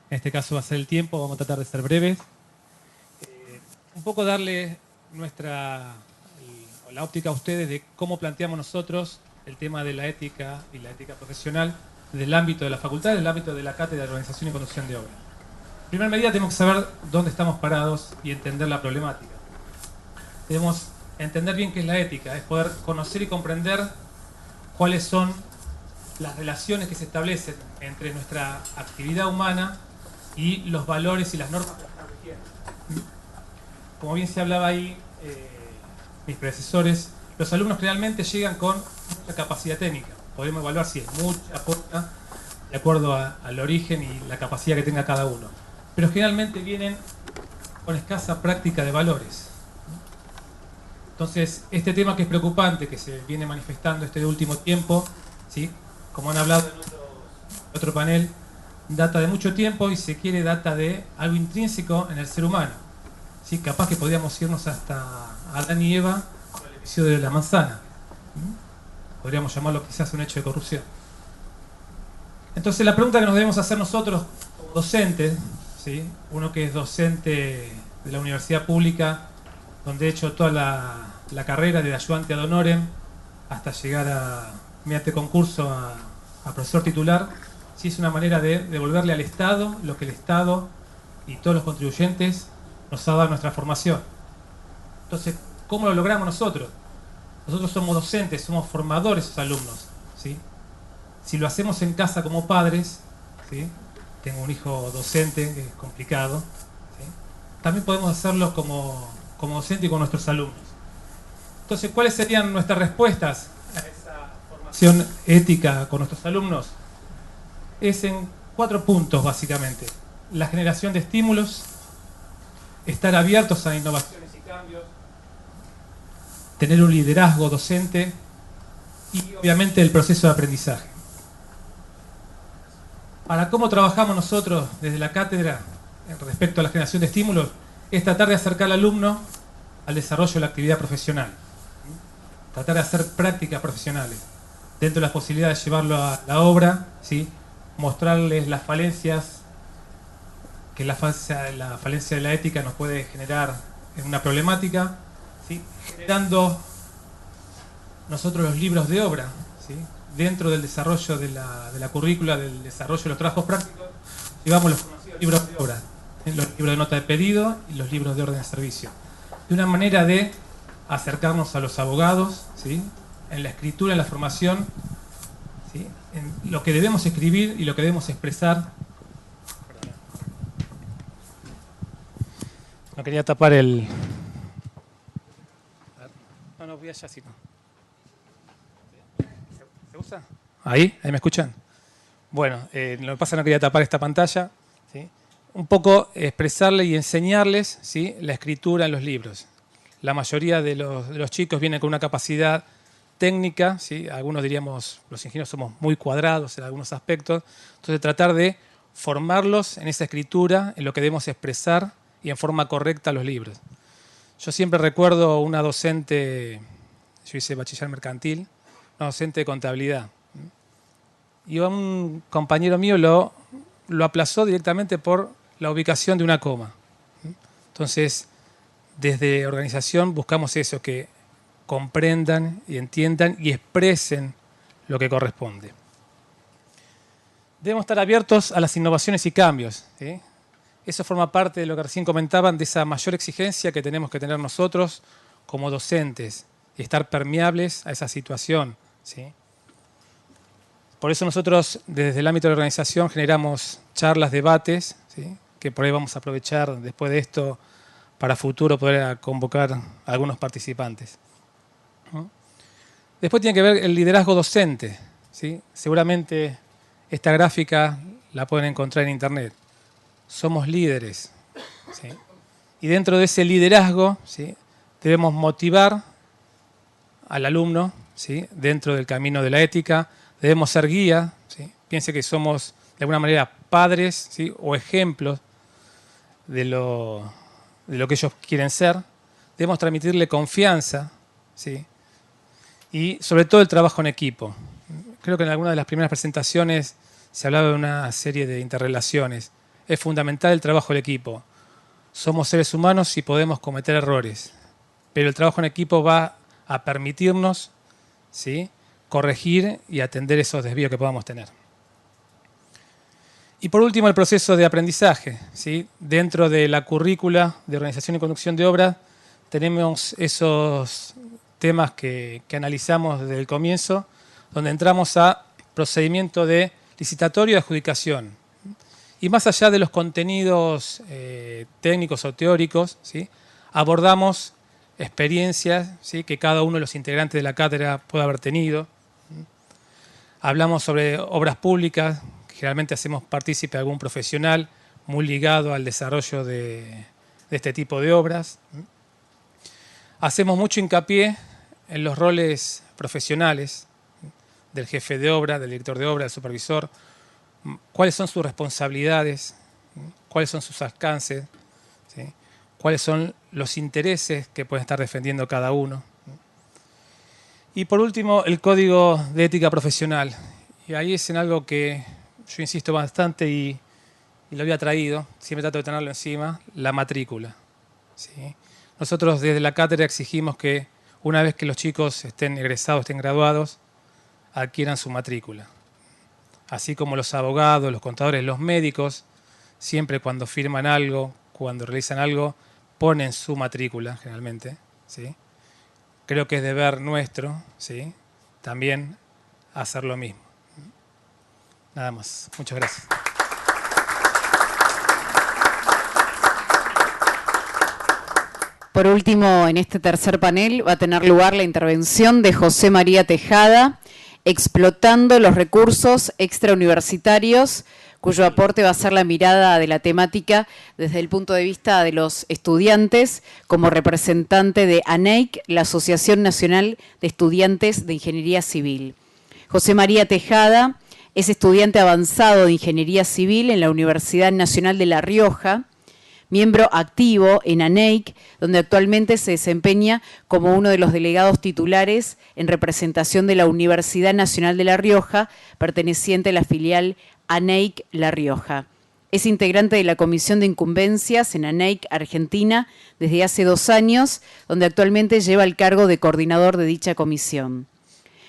En este caso va a ser el tiempo, vamos a tratar de ser breves. Un poco darle la óptica a ustedes de cómo planteamos nosotros el tema de la ética y la ética profesional desde el ámbito de la facultad, desde el ámbito de la cátedra de organización y conducción de obra. En primera medida tenemos que saber dónde estamos parados y entender la problemática. Debemos entender bien qué es la ética, es poder conocer y comprender cuáles son las relaciones que se establecen entre nuestra actividad humana y los valores y las normas que la están rigiendo. Como bien se hablaba ahí, mis predecesores, los alumnos generalmente llegan con mucha capacidad técnica. Podemos evaluar si es mucha, poca, de acuerdo al origen y la capacidad que tenga cada uno. Pero generalmente vienen con escasa práctica de valores. Entonces, este tema que es preocupante, que se viene manifestando este último tiempo, ¿sí? Como han hablado en otro panel, data de mucho tiempo y se quiere data de algo intrínseco en el ser humano. ¿Sí? Capaz que podríamos irnos hasta Adán y Eva con el episodio de la manzana. Podríamos llamarlo quizás un hecho de corrupción. Entonces, la pregunta que nos debemos hacer nosotros como docentes, ¿sí? Uno que es docente de la universidad pública, donde he hecho toda la carrera de ayudante ad honorem hasta llegar mediante concurso a profesor titular, sí es una manera de devolverle al Estado lo que el Estado y todos los contribuyentes nos ha dado en nuestra formación. Entonces, ¿cómo lo logramos nosotros? Nosotros somos docentes, somos formadores de esos alumnos, ¿sí? Si lo hacemos en casa como padres, ¿sí? Tengo un hijo docente, que es complicado, ¿sí? También podemos hacerlo como docente y con nuestros alumnos. Entonces, ¿cuáles serían nuestras respuestas a esa formación ética con nuestros alumnos? Es en 4 puntos, básicamente. La generación de estímulos, estar abiertos a innovaciones y cambios, tener un liderazgo docente y, obviamente, el proceso de aprendizaje. Para cómo trabajamos nosotros desde la cátedra respecto a la generación de estímulos, es tratar de acercar al alumno al desarrollo de la actividad profesional. Tratar de hacer prácticas profesionales. Dentro de las posibilidades de llevarlo a la obra, ¿sí? Mostrarles las falencias, que la falencia de la ética nos puede generar en una problemática, ¿sí? Generando nosotros los libros de obra, ¿sí? Dentro del desarrollo de la currícula, del desarrollo de los trabajos prácticos, llevamos los conocidos libros de obra, los libros de nota de pedido y los libros de orden de servicio. De una manera de acercarnos a los abogados, ¿sí? En la escritura, en la formación, ¿sí? En lo que debemos escribir y lo que debemos expresar. No quería tapar el... No, voy allá, sí. ¿Se usa? ¿Ahí me escuchan? Bueno, lo que pasa es que no quería tapar esta pantalla, ¿sí? Un poco expresarles y enseñarles, ¿sí? La escritura en los libros. La mayoría de los chicos vienen con una capacidad técnica, ¿sí? Algunos diríamos, los ingenieros somos muy cuadrados en algunos aspectos, entonces tratar de formarlos en esa escritura, en lo que debemos expresar y en forma correcta los libros. Yo siempre recuerdo una docente, yo hice bachiller mercantil, una docente de contabilidad. Y un compañero mío lo aplazó directamente por la ubicación de una coma. Entonces, desde organización buscamos eso, que comprendan y entiendan y expresen lo que corresponde. Debemos estar abiertos a las innovaciones y cambios, ¿sí? Eso forma parte de lo que recién comentaban, de esa mayor exigencia que tenemos que tener nosotros como docentes y estar permeables a esa situación, ¿sí? Por eso nosotros, desde el ámbito de la organización, generamos charlas, debates, ¿sí? Que por ahí vamos a aprovechar después de esto para futuro poder convocar a algunos participantes. Después tiene que ver el liderazgo docente, ¿sí? Seguramente esta gráfica la pueden encontrar en internet. Somos líderes, ¿sí? Y dentro de ese liderazgo, ¿sí? Debemos motivar al alumno, ¿sí? Dentro del camino de la ética. Debemos ser guía, ¿sí? Piense que somos de alguna manera padres, ¿sí? O ejemplos de lo que ellos quieren ser. Debemos transmitirle confianza, ¿sí? Y sobre todo el trabajo en equipo. Creo que en alguna de las primeras presentaciones se hablaba de una serie de interrelaciones. Es fundamental el trabajo en equipo. Somos seres humanos y podemos cometer errores, pero el trabajo en equipo va a permitirnos, ¿sí? Corregir y atender esos desvíos que podamos tener. Y por último, el proceso de aprendizaje, ¿sí? Dentro de la currícula de organización y conducción de obra tenemos esos temas que analizamos desde el comienzo, donde entramos a procedimiento de licitatorio y adjudicación. Y más allá de los contenidos técnicos o teóricos, ¿sí? Abordamos experiencias, ¿sí? Que cada uno de los integrantes de la cátedra puede haber tenido. Hablamos sobre obras públicas, que generalmente hacemos partícipe a algún profesional muy ligado al desarrollo de este tipo de obras. Hacemos mucho hincapié en los roles profesionales del jefe de obra, del director de obra, del supervisor, cuáles son sus responsabilidades, cuáles son sus alcances, ¿sí? Cuáles son los intereses que pueden estar defendiendo cada uno. Y por último, el código de ética profesional. Y ahí es en algo que yo insisto bastante y lo había traído, siempre trato de tenerlo encima, la matrícula, ¿sí? Nosotros desde la cátedra exigimos que una vez que los chicos estén egresados, estén graduados, adquieran su matrícula. Así como los abogados, los contadores, los médicos, siempre cuando firman algo, cuando realizan algo, ponen su matrícula generalmente, ¿sí? Creo que es deber nuestro, ¿sí? También hacer lo mismo. Nada más. Muchas gracias. Por último, en este tercer panel va a tener lugar la intervención de José María Tejada, explotando los recursos extrauniversitarios, cuyo aporte va a ser la mirada de la temática desde el punto de vista de los estudiantes, como representante de ANEIC, la Asociación Nacional de Estudiantes de Ingeniería Civil. José María Tejada es estudiante avanzado de Ingeniería Civil en la Universidad Nacional de La Rioja, miembro activo en ANEIC, donde actualmente se desempeña como uno de los delegados titulares en representación de la Universidad Nacional de La Rioja, perteneciente a la filial ANEIC La Rioja. Es integrante de la Comisión de Incumbencias en ANEIC Argentina desde hace 2 años, donde actualmente lleva el cargo de coordinador de dicha comisión.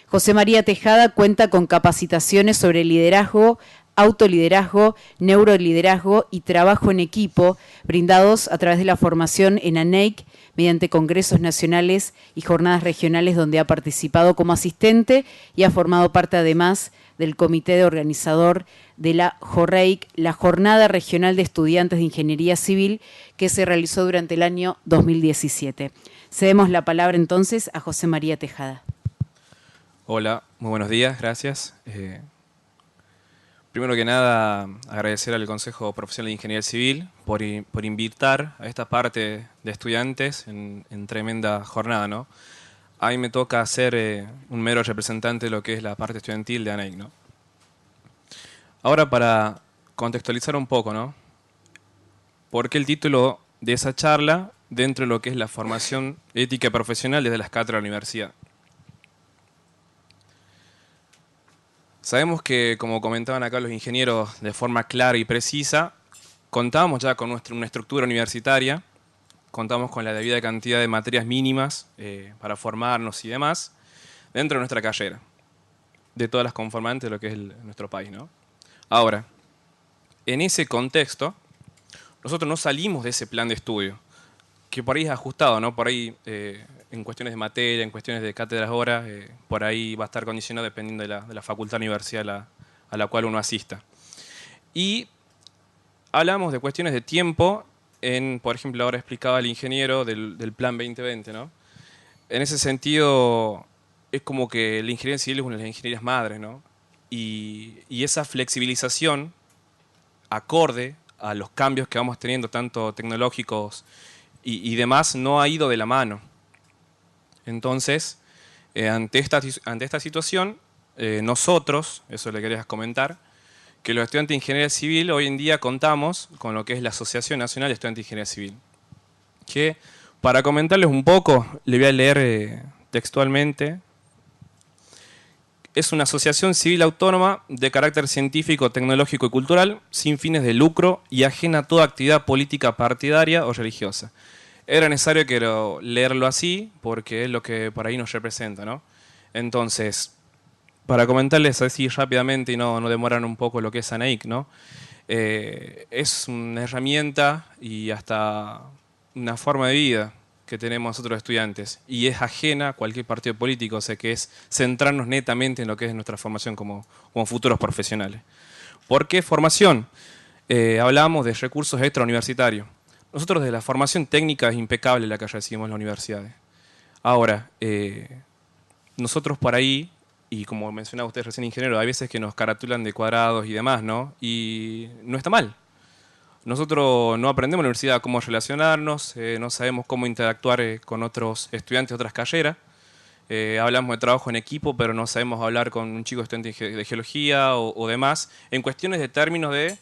José María Tejada cuenta con capacitaciones sobre liderazgo, autoliderazgo, neuroliderazgo y trabajo en equipo, brindados a través de la formación en ANEIC mediante congresos nacionales y jornadas regionales donde ha participado como asistente y ha formado parte además del comité de organizador de la JOREIC, la Jornada Regional de Estudiantes de Ingeniería Civil, que se realizó durante el año 2017. Cedemos la palabra entonces a José María Tejada. Hola, muy buenos días, gracias. Primero que nada, agradecer al Consejo Profesional de Ingeniería Civil por invitar a esta parte de estudiantes en tremenda jornada, ¿no? A mí me toca ser un mero representante de lo que es la parte estudiantil de ANEIC, ¿no? Ahora, para contextualizar un poco, ¿no? ¿Por qué el título de esa charla dentro de lo que es la formación ética y profesional desde las cátedras de la universidad? Sabemos que, como comentaban acá los ingenieros de forma clara y precisa, contamos ya con una estructura universitaria, contamos con la debida cantidad de materias mínimas para formarnos y demás dentro de nuestra carrera, de todas las conformantes de lo que es nuestro país, ¿no? Ahora, en ese contexto, nosotros no salimos de ese plan de estudio, que por ahí es ajustado, ¿no? Por ahí, en cuestiones de materia, en cuestiones de cátedras horas, por ahí va a estar condicionado dependiendo de la facultad o universidad a la cual uno asista. Y hablamos de cuestiones de tiempo, por ejemplo, ahora explicaba el ingeniero del Plan 2020, ¿no? En ese sentido, es como que la ingeniería civil es una de las ingenierías madres, ¿no? Y esa flexibilización, acorde a los cambios que vamos teniendo, tanto tecnológicos y demás, no ha ido de la mano. Entonces, ante esta situación, nosotros, eso le quería comentar, que los estudiantes de Ingeniería Civil hoy en día contamos con lo que es la Asociación Nacional de Estudiantes de Ingeniería Civil. Que, para comentarles un poco, le voy a leer textualmente. Es una asociación civil autónoma de carácter científico, tecnológico y cultural, sin fines de lucro y ajena a toda actividad política partidaria o religiosa. Era necesario leerlo así porque es lo que por ahí nos representa, ¿no? Entonces, para comentarles así rápidamente y no demorar un poco lo que es ANAIC, ¿no? Es una herramienta y hasta una forma de vida que tenemos nosotros estudiantes y es ajena a cualquier partido político, o sea que es centrarnos netamente en lo que es nuestra formación como futuros profesionales. ¿Por qué formación? Hablamos de recursos extrauniversitarios. Nosotros de la formación técnica es impecable la que recibimos en las universidades. Ahora, nosotros por ahí, y como mencionaba usted recién ingeniero, hay veces que nos caratulan de cuadrados y demás, ¿no? Y no está mal. Nosotros no aprendemos en la universidad cómo relacionarnos, no sabemos cómo interactuar con otros estudiantes de otras carreras. Hablamos de trabajo en equipo, pero no sabemos hablar con un chico estudiante de geología o demás, en cuestiones de términos de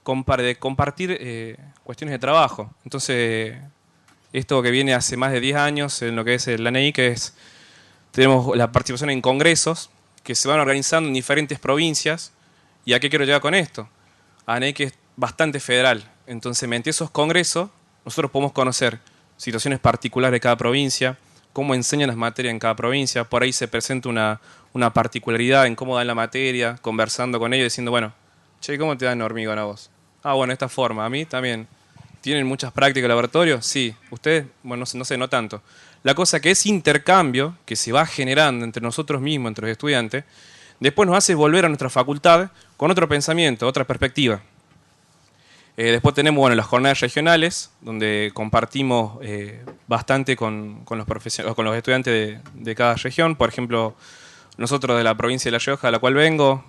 compartir cuestiones de trabajo. Entonces, esto que viene hace más de 10 años en lo que es el ANEI, que es, tenemos la participación en congresos que se van organizando en diferentes provincias. ¿Y a qué quiero llegar con esto? ANEI que es bastante federal. Entonces, mediante esos congresos, nosotros podemos conocer situaciones particulares de cada provincia, cómo enseñan las materias en cada provincia. Por ahí se presenta una particularidad en cómo dan la materia, conversando con ellos, diciendo, bueno, che, ¿cómo te dan hormigón a vos? Ah, bueno, de esta forma. A mí también. ¿Tienen muchas prácticas de laboratorio? Sí. ¿Ustedes? Bueno, no sé, no tanto. La cosa que ese intercambio que se va generando entre nosotros mismos, entre los estudiantes, después nos hace volver a nuestra facultad con otro pensamiento, otra perspectiva. Después tenemos las jornadas regionales, donde compartimos bastante con los estudiantes de cada región. Por ejemplo, nosotros de la provincia de La Rioja, a la cual vengo,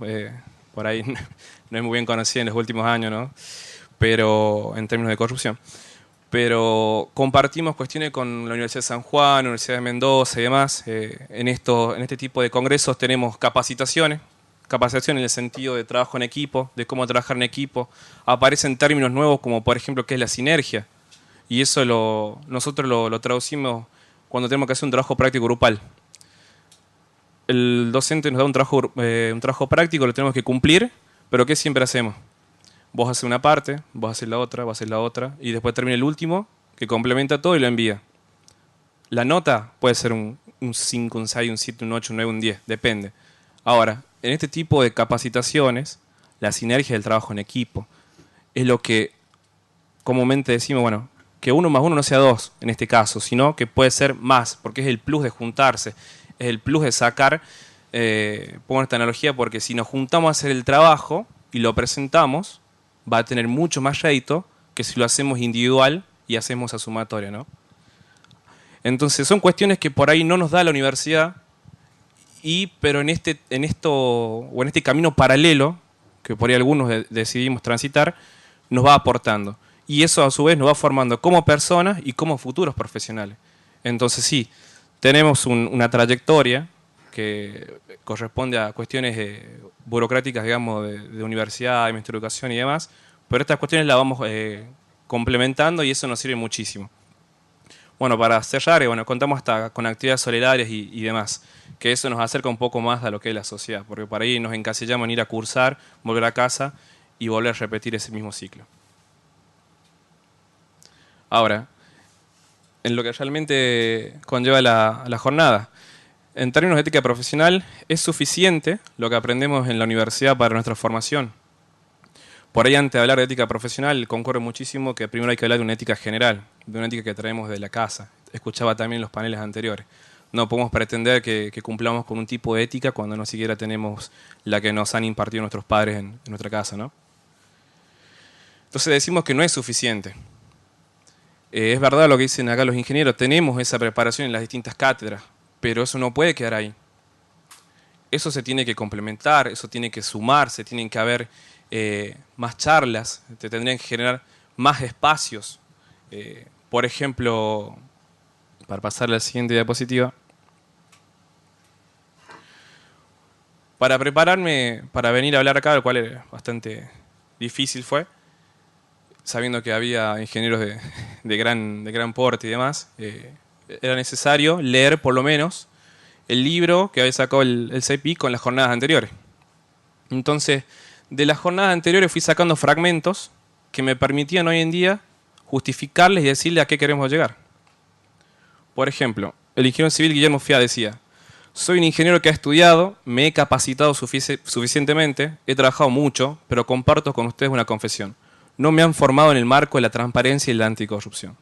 por ahí no es muy bien conocida en los últimos años, ¿no? Pero en términos de corrupción. Pero compartimos cuestiones con la Universidad de San Juan, la Universidad de Mendoza y demás. En este tipo de congresos tenemos capacitación en el sentido de trabajo en equipo, de cómo trabajar en equipo. Aparecen términos nuevos como, por ejemplo, qué es la sinergia. Y eso nosotros lo traducimos cuando tenemos que hacer un trabajo práctico grupal. El docente nos da un trabajo práctico, lo tenemos que cumplir, pero ¿qué siempre hacemos? Vos haces una parte, vos haces la otra, vos haces la otra, y después termina el último, que complementa todo y lo envía. La nota puede ser un 5, un 6, un 7, un 8, un 9, un 10, depende. Ahora, en este tipo de capacitaciones, la sinergia del trabajo en equipo es lo que comúnmente decimos, bueno, que 1 más 1 no sea 2 en este caso, sino que puede ser más, porque es el plus de juntarse, es el plus de sacar, pongo esta analogía, porque si nos juntamos a hacer el trabajo y lo presentamos, va a tener mucho más rédito que si lo hacemos individual y hacemos a sumatoria, ¿no? Entonces son cuestiones que por ahí no nos da la universidad, pero en este camino paralelo, que por ahí algunos decidimos transitar, nos va aportando. Y eso a su vez nos va formando como personas y como futuros profesionales. Entonces sí, tenemos una trayectoria que corresponde a cuestiones burocráticas, digamos, de universidad, de nuestra educación y demás, pero estas cuestiones las vamos complementando y eso nos sirve muchísimo. Bueno, para cerrar, contamos hasta con actividades solidarias y demás, que eso nos acerca un poco más a lo que es la sociedad, porque por ahí nos encasillamos en ir a cursar, volver a casa y volver a repetir ese mismo ciclo. Ahora, en lo que realmente conlleva la jornada, en términos de ética profesional, ¿es suficiente lo que aprendemos en la universidad para nuestra formación? Por ahí, antes de hablar de ética profesional, concuerdo muchísimo que primero hay que hablar de una ética general, de una ética que traemos de la casa. Escuchaba también los paneles anteriores. No podemos pretender que cumplamos con un tipo de ética cuando no siquiera tenemos la que nos han impartido nuestros padres en nuestra casa, ¿no? Entonces decimos que no es suficiente. Es verdad lo que dicen acá los ingenieros, tenemos esa preparación en las distintas cátedras, pero eso no puede quedar ahí. Eso se tiene que complementar, eso tiene que sumarse, tienen que haber más charlas, te tendrían que generar más espacios. Por ejemplo, para pasar a la siguiente diapositiva, para prepararme para venir a hablar acá, lo cual era bastante difícil fue, sabiendo que había ingenieros de gran porte y demás, era necesario leer por lo menos el libro que había sacado el CEPI con las jornadas anteriores. Entonces, de las jornadas anteriores fui sacando fragmentos que me permitían hoy en día justificarles y decirle a qué queremos llegar. Por ejemplo, el ingeniero civil Guillermo Fiá decía: soy un ingeniero que ha estudiado, me he capacitado suficientemente, he trabajado mucho, pero comparto con ustedes una confesión. No me han formado en el marco de la transparencia y la anticorrupción.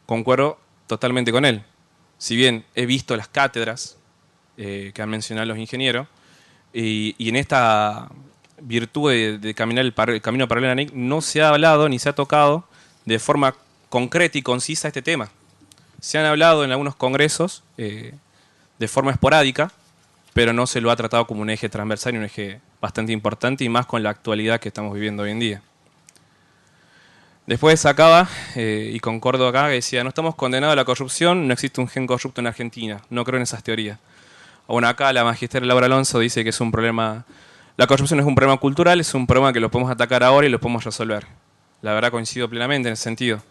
Concuerdo totalmente con él. Si bien he visto las cátedras que han mencionado los ingenieros, y en esta virtud de caminar el camino paralelo a la NIC no se ha hablado ni se ha tocado de forma concreta y concisa este tema. Se han hablado en algunos congresos de forma esporádica, pero no se lo ha tratado como un eje transversal y un eje bastante importante, y más con la actualidad que estamos viviendo hoy en día. Después sacaba, y concordo acá, que decía: no estamos condenados a la corrupción, no existe un gen corrupto en Argentina. No creo en esas teorías. Bueno, acá la magister Laura Alonso dice que es un problema, la corrupción es un problema cultural, es un problema que lo podemos atacar ahora y lo podemos resolver. La verdad coincido plenamente en ese sentido.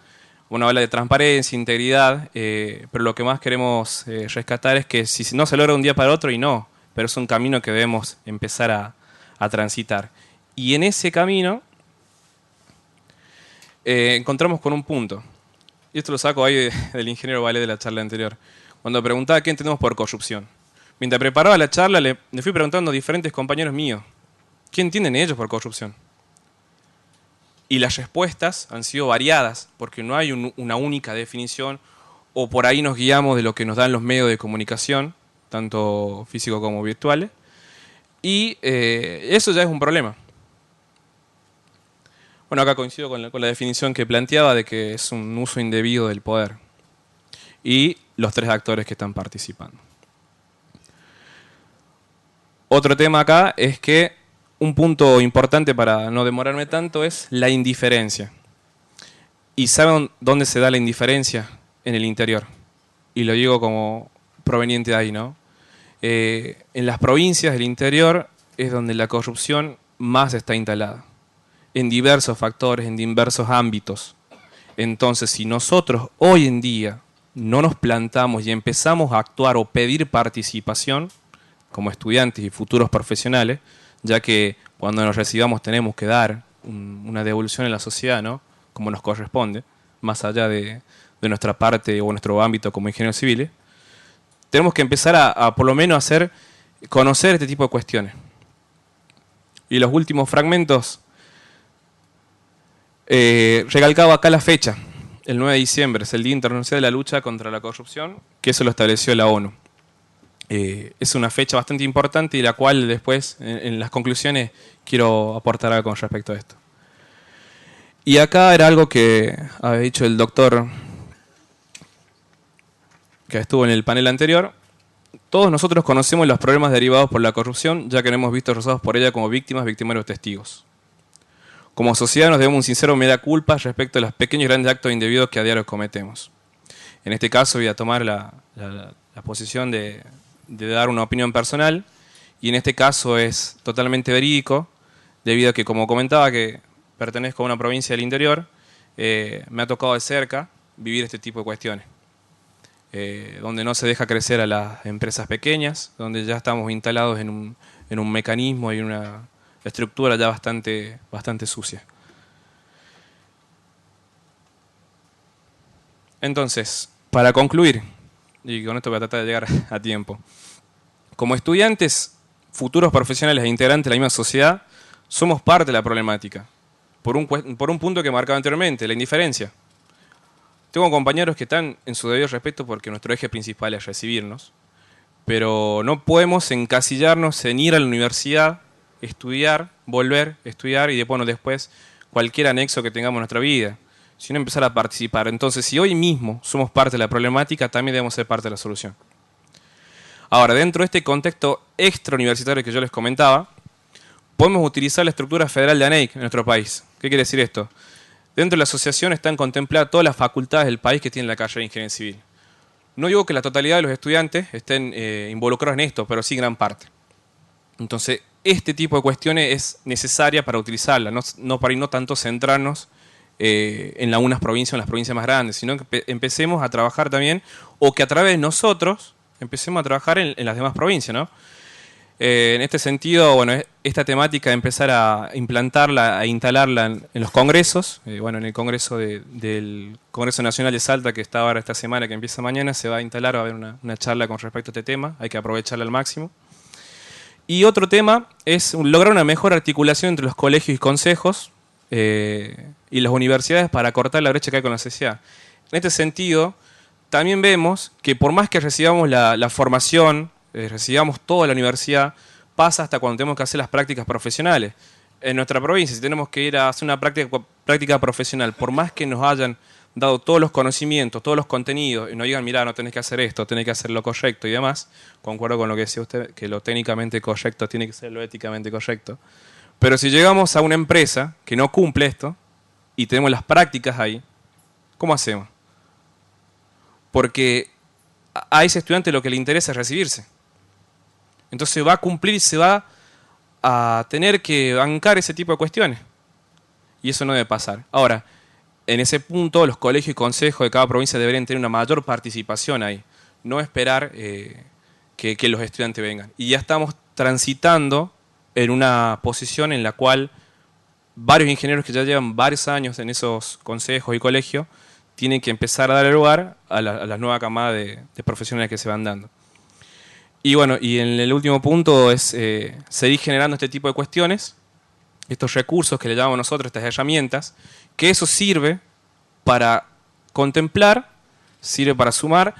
Uno habla de transparencia, integridad, pero lo que más queremos rescatar es que si no se logra de un día para otro, y no, pero es un camino que debemos empezar a transitar. Y en ese camino encontramos con un punto, y esto lo saco ahí del ingeniero Valé de la charla anterior, cuando preguntaba qué entendemos por corrupción. Mientras preparaba la charla le fui preguntando a diferentes compañeros míos, ¿qué entienden ellos por corrupción? Y las respuestas han sido variadas, porque no hay una única definición, o por ahí nos guiamos de lo que nos dan los medios de comunicación, tanto físicos como virtuales, y eso ya es un problema. Bueno, acá coincido con la definición que planteaba de que es un uso indebido del poder y los tres actores que están participando. Otro tema acá es que un punto importante para no demorarme tanto es la indiferencia. ¿Y saben dónde se da la indiferencia? En el interior. Y lo digo como proveniente de ahí, ¿no? En las provincias del interior es donde la corrupción más está instalada. En diversos factores, en diversos ámbitos. Entonces, si nosotros hoy en día no nos plantamos y empezamos a actuar o pedir participación como estudiantes y futuros profesionales, ya que cuando nos recibamos tenemos que dar una devolución a la sociedad, ¿no? Como nos corresponde, más allá de nuestra parte o nuestro ámbito como ingenieros civiles, tenemos que empezar a por lo menos conocer este tipo de cuestiones. Y los últimos fragmentos, recalcaba acá la fecha, el 9 de diciembre, es el Día Internacional de la Lucha contra la Corrupción, que eso lo estableció la ONU. Es una fecha bastante importante y la cual después, en las conclusiones, quiero aportar algo con respecto a esto. Y acá era algo que había dicho el doctor que estuvo en el panel anterior. Todos nosotros conocemos los problemas derivados por la corrupción, ya que nos hemos visto rozados por ella como víctimas, victimarios, testigos. Como sociedad nos debemos un sincero mea culpa respecto a los pequeños y grandes actos indebidos que a diario cometemos. En este caso voy a tomar la posición de de dar una opinión personal, y en este caso es totalmente verídico, debido a que, como comentaba, que pertenezco a una provincia del interior, me ha tocado de cerca vivir este tipo de cuestiones. Donde no se deja crecer a las empresas pequeñas, donde ya estamos instalados en un mecanismo y una estructura ya bastante sucia. Entonces, para concluir, y con esto voy a tratar de llegar a tiempo, como estudiantes, futuros profesionales e integrantes de la misma sociedad, somos parte de la problemática, por un punto que marcaba anteriormente, la indiferencia. Tengo compañeros que están en su debido respeto porque nuestro eje principal es recibirnos, pero no podemos encasillarnos en ir a la universidad, estudiar, volver, estudiar y después cualquier anexo que tengamos en nuestra vida, sino empezar a participar. Entonces, si hoy mismo somos parte de la problemática, también debemos ser parte de la solución. Ahora, dentro de este contexto extrauniversitario que yo les comentaba, podemos utilizar la estructura federal de ANEIC en nuestro país. ¿Qué quiere decir esto? Dentro de la asociación están contempladas todas las facultades del país que tienen la carrera de Ingeniería Civil. No digo que la totalidad de los estudiantes estén involucrados en esto, pero sí gran parte. Entonces, este tipo de cuestiones es necesaria para utilizarla, no para ir no tanto centrarnos en algunas provincias o en las provincias más grandes, sino que empecemos a trabajar también, o que a través de nosotros empecemos a trabajar en las demás provincias, ¿no? En este sentido, bueno, esta temática de empezar a implantarla, a instalarla en los congresos, bueno, en el congreso del Congreso Nacional de Salta, que está ahora esta semana, que empieza mañana, se va a instalar, va a haber una charla con respecto a este tema, hay que aprovecharla al máximo. Y otro tema es lograr una mejor articulación entre los colegios y consejos y las universidades para cortar la brecha que hay con la sociedad. En este sentido, también vemos que por más que recibamos la formación, recibamos toda la universidad, pasa hasta cuando tenemos que hacer las prácticas profesionales. En nuestra provincia, si tenemos que ir a hacer una práctica profesional, por más que nos hayan dado todos los conocimientos, todos los contenidos, y nos digan, mirá, no tenés que hacer esto, tenés que hacer lo correcto y demás, concuerdo con lo que decía usted, que lo técnicamente correcto tiene que ser lo éticamente correcto. Pero si llegamos a una empresa que no cumple esto, y tenemos las prácticas ahí, ¿cómo hacemos? Porque a ese estudiante lo que le interesa es recibirse. Entonces va a cumplir y se va a tener que bancar ese tipo de cuestiones. Y eso no debe pasar. Ahora, en ese punto, los colegios y consejos de cada provincia deberían tener una mayor participación ahí. No esperar que los estudiantes vengan. Y ya estamos transitando en una posición en la cual varios ingenieros que ya llevan varios años en esos consejos y colegios tienen que empezar a dar lugar a la nueva camada de profesionales que se van dando. Y bueno, y en el último punto es seguir generando este tipo de cuestiones, estos recursos que le llamamos nosotros, estas herramientas, que eso sirve para contemplar, sirve para sumar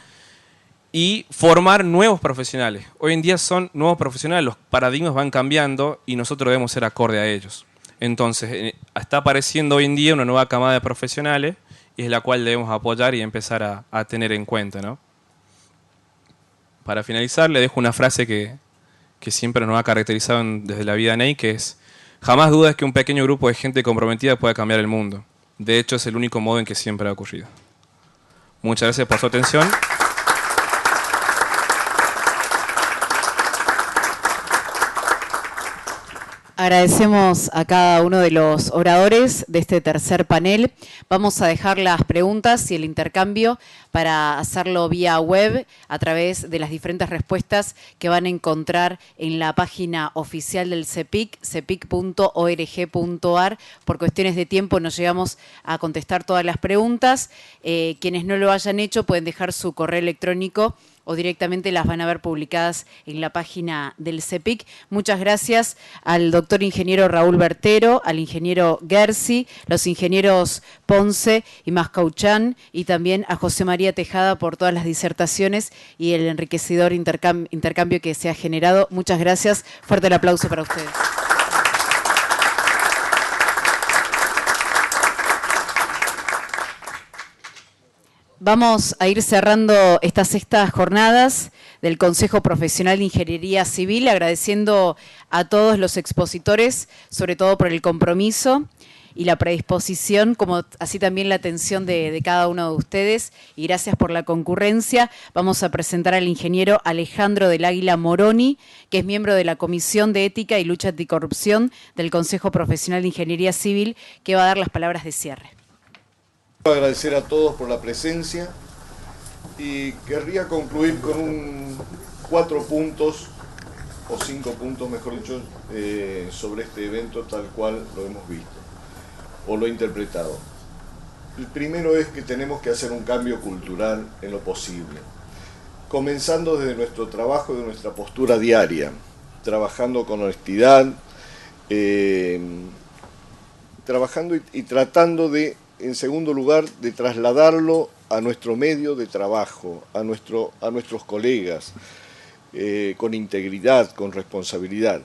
y formar nuevos profesionales. Hoy en día son nuevos profesionales, los paradigmas van cambiando y nosotros debemos ser acorde a ellos. Entonces, está apareciendo hoy en día una nueva camada de profesionales y es la cual debemos apoyar y empezar a tener en cuenta, ¿no? Para finalizar, le dejo una frase que siempre nos ha caracterizado desde la vida de Ney, que es: jamás dudes que un pequeño grupo de gente comprometida puede cambiar el mundo. De hecho, es el único modo en que siempre ha ocurrido. Muchas gracias por su atención. Agradecemos a cada uno de los oradores de este tercer panel. Vamos a dejar las preguntas y el intercambio para hacerlo vía web a través de las diferentes respuestas que van a encontrar en la página oficial del CEPIC, cepic.org.ar. Por cuestiones de tiempo no llegamos a contestar todas las preguntas. Quienes no lo hayan hecho pueden dejar su correo electrónico o directamente las van a ver publicadas en la página del CEPIC. Muchas gracias al doctor ingeniero Raúl Bertero, al ingeniero Gersi, los ingenieros Ponce y Mascauchán, y también a José María Tejada por todas las disertaciones y el enriquecedor intercambio que se ha generado. Muchas gracias. Fuerte el aplauso para ustedes. Vamos a ir cerrando estas sextas jornadas del Consejo Profesional de Ingeniería Civil, agradeciendo a todos los expositores, sobre todo por el compromiso, y la predisposición, como así también la atención de cada uno de ustedes, y gracias por la concurrencia. Vamos a presentar al ingeniero Alejandro del Águila Moroni, que es miembro de la Comisión de Ética y Lucha Anticorrupción del Consejo Profesional de Ingeniería Civil, que va a dar las palabras de cierre. Quiero agradecer a todos por la presencia y querría concluir con 4 puntos, o 5 puntos mejor dicho, sobre este evento tal cual lo hemos visto, o lo he interpretado. El primero es que tenemos que hacer un cambio cultural en lo posible, comenzando desde nuestro trabajo, de nuestra postura diaria, trabajando con honestidad, trabajando y tratando de, en segundo lugar, de trasladarlo a nuestro medio de trabajo, a nuestros colegas, con integridad, con responsabilidad.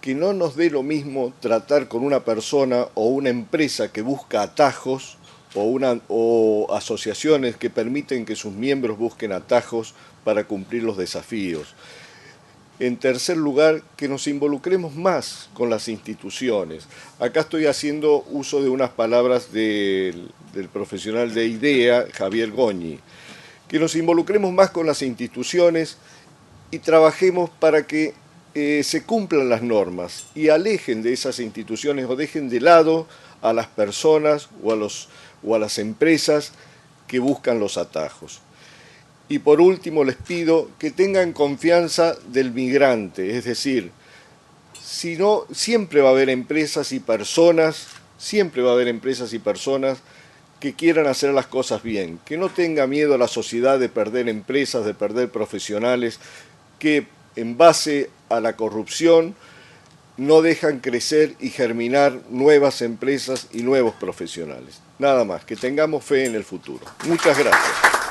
Que no nos dé lo mismo tratar con una persona o una empresa que busca atajos o asociaciones que permiten que sus miembros busquen atajos para cumplir los desafíos. En tercer lugar, que nos involucremos más con las instituciones. Acá estoy haciendo uso de unas palabras del profesional de IDEA, Javier Goñi. Que nos involucremos más con las instituciones y trabajemos para que se cumplan las normas y alejen de esas instituciones o dejen de lado a las personas o a las empresas que buscan los atajos. Y por último les pido que tengan confianza del migrante, es decir, si no, siempre va a haber empresas y personas que quieran hacer las cosas bien, que no tenga miedo a la sociedad de perder empresas, de perder profesionales, que en base a la corrupción no dejan crecer y germinar nuevas empresas y nuevos profesionales. Nada más, que tengamos fe en el futuro. Muchas gracias.